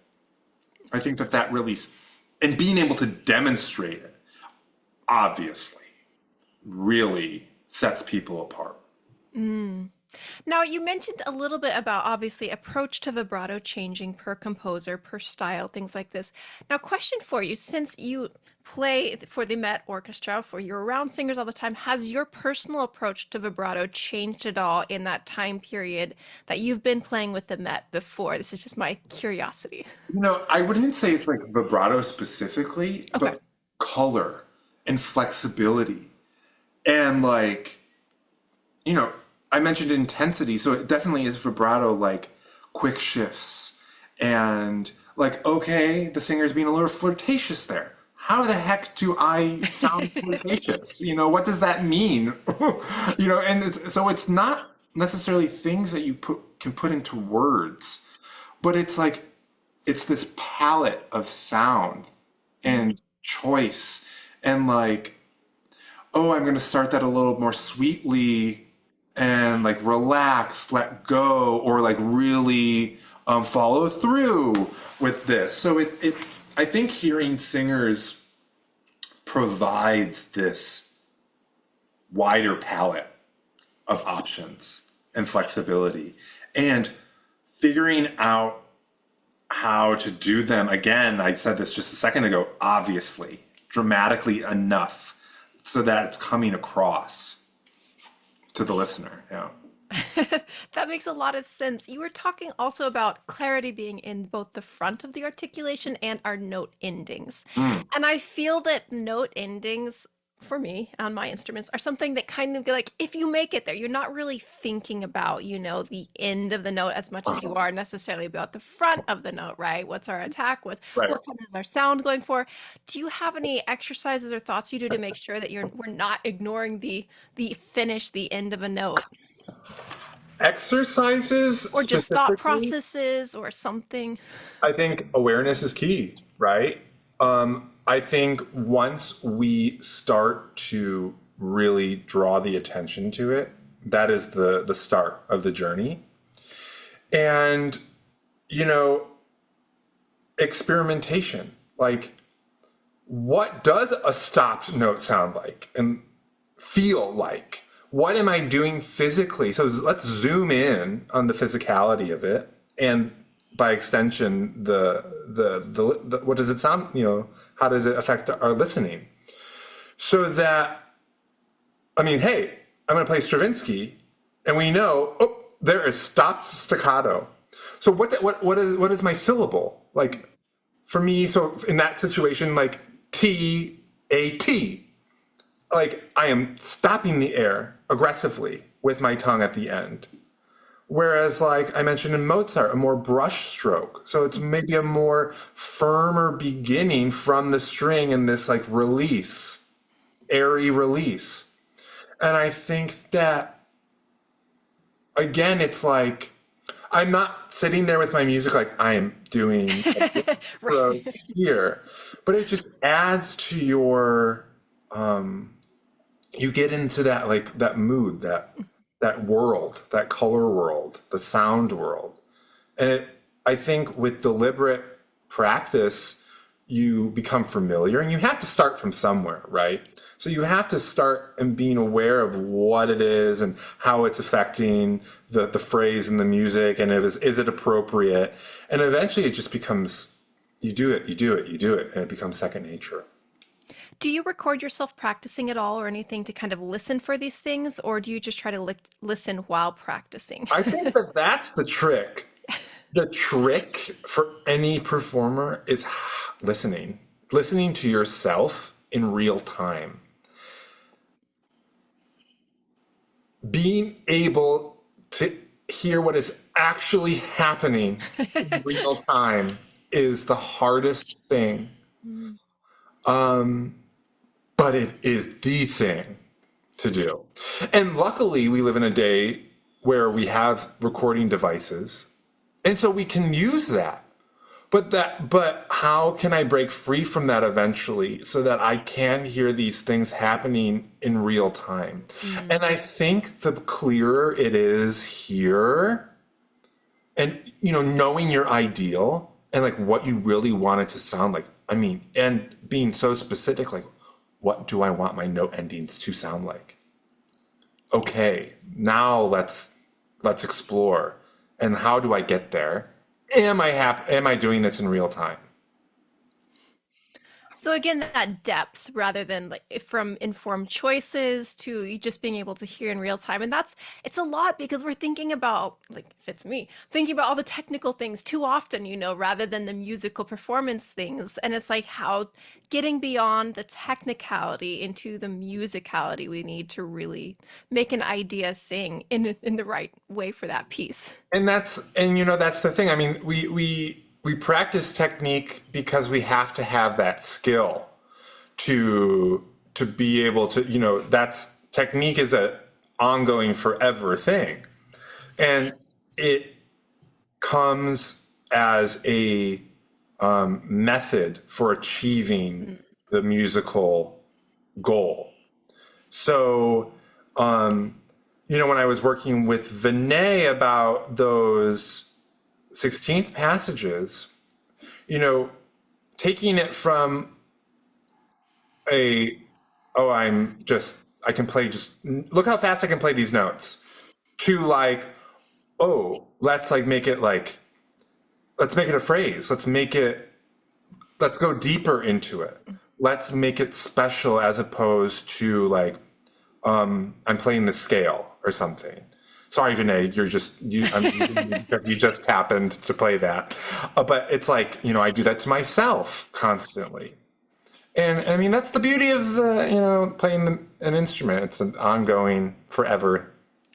I think that really, and being able to demonstrate it, obviously, really sets people apart. Mm. Now, you mentioned a little bit about obviously approach to vibrato changing per composer, per style, things like this. Now, question for you, since you play for the Met Orchestra, for you're around singers all the time, has your personal approach to vibrato changed at all in that time period that you've been playing with the Met before? This is just my curiosity. I wouldn't say it's like vibrato specifically, Okay. but color and flexibility. And like, you know, I mentioned intensity, so it definitely is vibrato, like quick shifts. And like, okay, the singer's being a little flirtatious there. How the heck do I sound flirtatious? What does that mean? And so it's not necessarily things that you can put into words, but it's like it's this palette of sound Mm. and choice and like, oh, I'm going to start that a little more sweetly and like relax, let go, or like really follow through with this. So I think hearing singers provides this wider palette of options and flexibility, and figuring out how to do them. Again, I said this just a second ago, obviously, dramatically enough so that it's coming across to the listener. Yeah. That makes a lot of sense. You were talking also about clarity being in both the front of the articulation and our note endings. Mm. And I feel that note endings, for me, on my instruments, are something that kind of like, if you make it there, you're not really thinking about, the end of the note as much as you are necessarily about the front of the note, right? What's our attack? Right. What kind of our sound going for? Do you have any exercises or thoughts you do to make sure that we're not ignoring the finish, the end of a note? Exercises or just thought specifically, processes or something? I think awareness is key, right? I think once we start to really draw the attention to it, that is the start of the journey. And, you know, experimentation. Like, what does a stopped note sound like and feel like? What am I doing physically? So let's zoom in on the physicality of it, and by extension, the what does it sound? You know, how does it affect our listening? So that, I mean, hey, I'm going to play Stravinsky, and we know, oh, there is stopped staccato. So what is my syllable like? For me, so in that situation, like T A T, like I am stopping the air aggressively with my tongue at the end. Whereas, like I mentioned in Mozart, a more brush stroke. So it's maybe a more firmer beginning from the string and this like release, airy release. And I think that, again, it's like I'm not sitting there with my music like I am doing Right. approach here, but it just adds to your you get into that like that mood, that world, that color world, the sound world. And I think with deliberate practice, you become familiar, and you have to start from somewhere, right? So you have to start and being aware of what it is and how it's affecting the phrase and the music, and is it appropriate? And eventually it just becomes, you do it, you do it, you do it, and it becomes second nature. Do you record yourself practicing at all or anything to kind of listen for these things, or do you just try to listen while practicing? I think that that's the trick. The trick for any performer is listening to yourself in real time. Being able to hear what is actually happening in real time is the hardest thing. Mm. But it is the thing to do. And luckily, we live in a day where we have recording devices. And so we can use that. But how can I break free from that eventually so that I can hear these things happening in real time? Mm. And I think the clearer it is here, and knowing your ideal and like what you really want it to sound like. I mean, and being so specific, like, what do I want my note endings to sound like? Okay, now let's explore. And how do I get there? Am I doing this in real time? So again, that depth rather than like from informed choices to you just being able to hear in real time. And it's a lot because we're thinking about, like, if it's me, thinking about all the technical things too often, rather than the musical performance things. And it's like how getting beyond the technicality into the musicality we need to really make an idea sing in the right way for that piece. That's the thing. I mean, we practice technique because we have to have that skill to be able to, that's technique is a ongoing forever thing. And it comes as a method for achieving the musical goal. So, when I was working with Vina about those 16th passages, taking it from oh, I can play, just look how fast I can play these notes, to like, oh, let's make it a phrase. Let's go deeper into it. Let's make it special as opposed to like, I'm playing the scale or something. Sorry, Vinay, you just happened to play that. But it's like, I do that to myself constantly. And I mean, that's the beauty of, playing an instrument. It's an ongoing, forever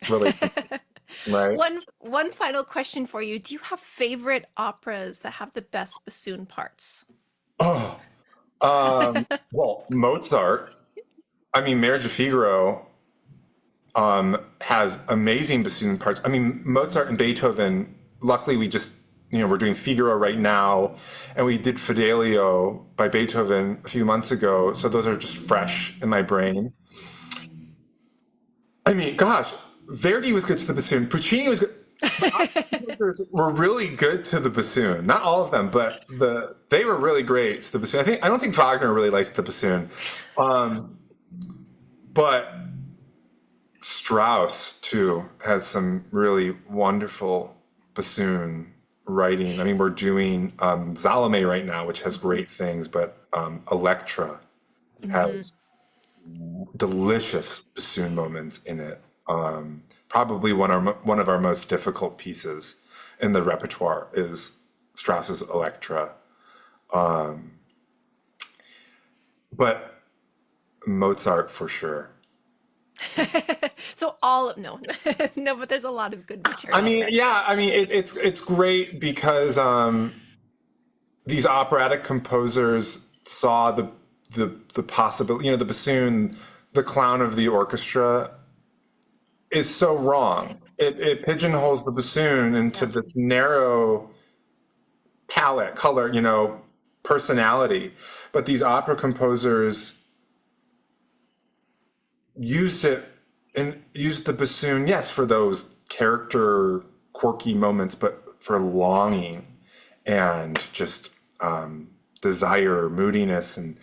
relationship, right? One final question for you. Do you have favorite operas that have the best bassoon parts? Oh, well, Mozart. I mean, Marriage of Figaro has amazing bassoon parts. I mean, Mozart and Beethoven, luckily we just, we're doing Figaro right now, and we did Fidelio by Beethoven a few months ago. So those are just fresh in my brain. I mean, gosh, Verdi was good to the bassoon. Puccini was good. Composers were really good to the bassoon. Not all of them, but they were really great to the bassoon. I don't think Wagner really liked the bassoon, but Strauss too has some really wonderful bassoon writing. I mean, we're doing Salome right now, which has great things, but Electra has delicious bassoon moments in it. Probably one of our most difficult pieces in the repertoire is Strauss's Electra. But Mozart for sure. So no, no, but there's a lot of good material. I mean, yeah, I mean it's great because these operatic composers saw the possibility. The bassoon, the clown of the orchestra, is so wrong. It pigeonholes the bassoon into this narrow palette, color, personality. But these opera composers used the bassoon, yes, for those character quirky moments, but for longing and just desire, moodiness, and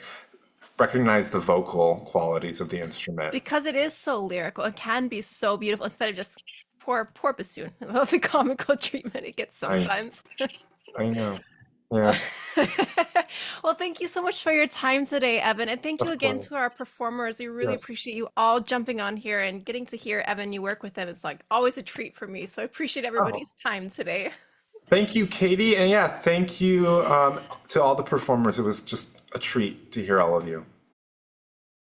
recognize the vocal qualities of the instrument. Because it is so lyrical and can be so beautiful instead of just poor bassoon. I love the comical treatment it gets sometimes. I know. Yeah. Well, thank you so much for your time today, Evan. And thank you again to our performers. We really appreciate you all jumping on here and getting to hear Evan, you work with them. It's like always a treat for me. So I appreciate everybody's time today. Thank you, Katie. And yeah, thank you to all the performers. It was just a treat to hear all of you.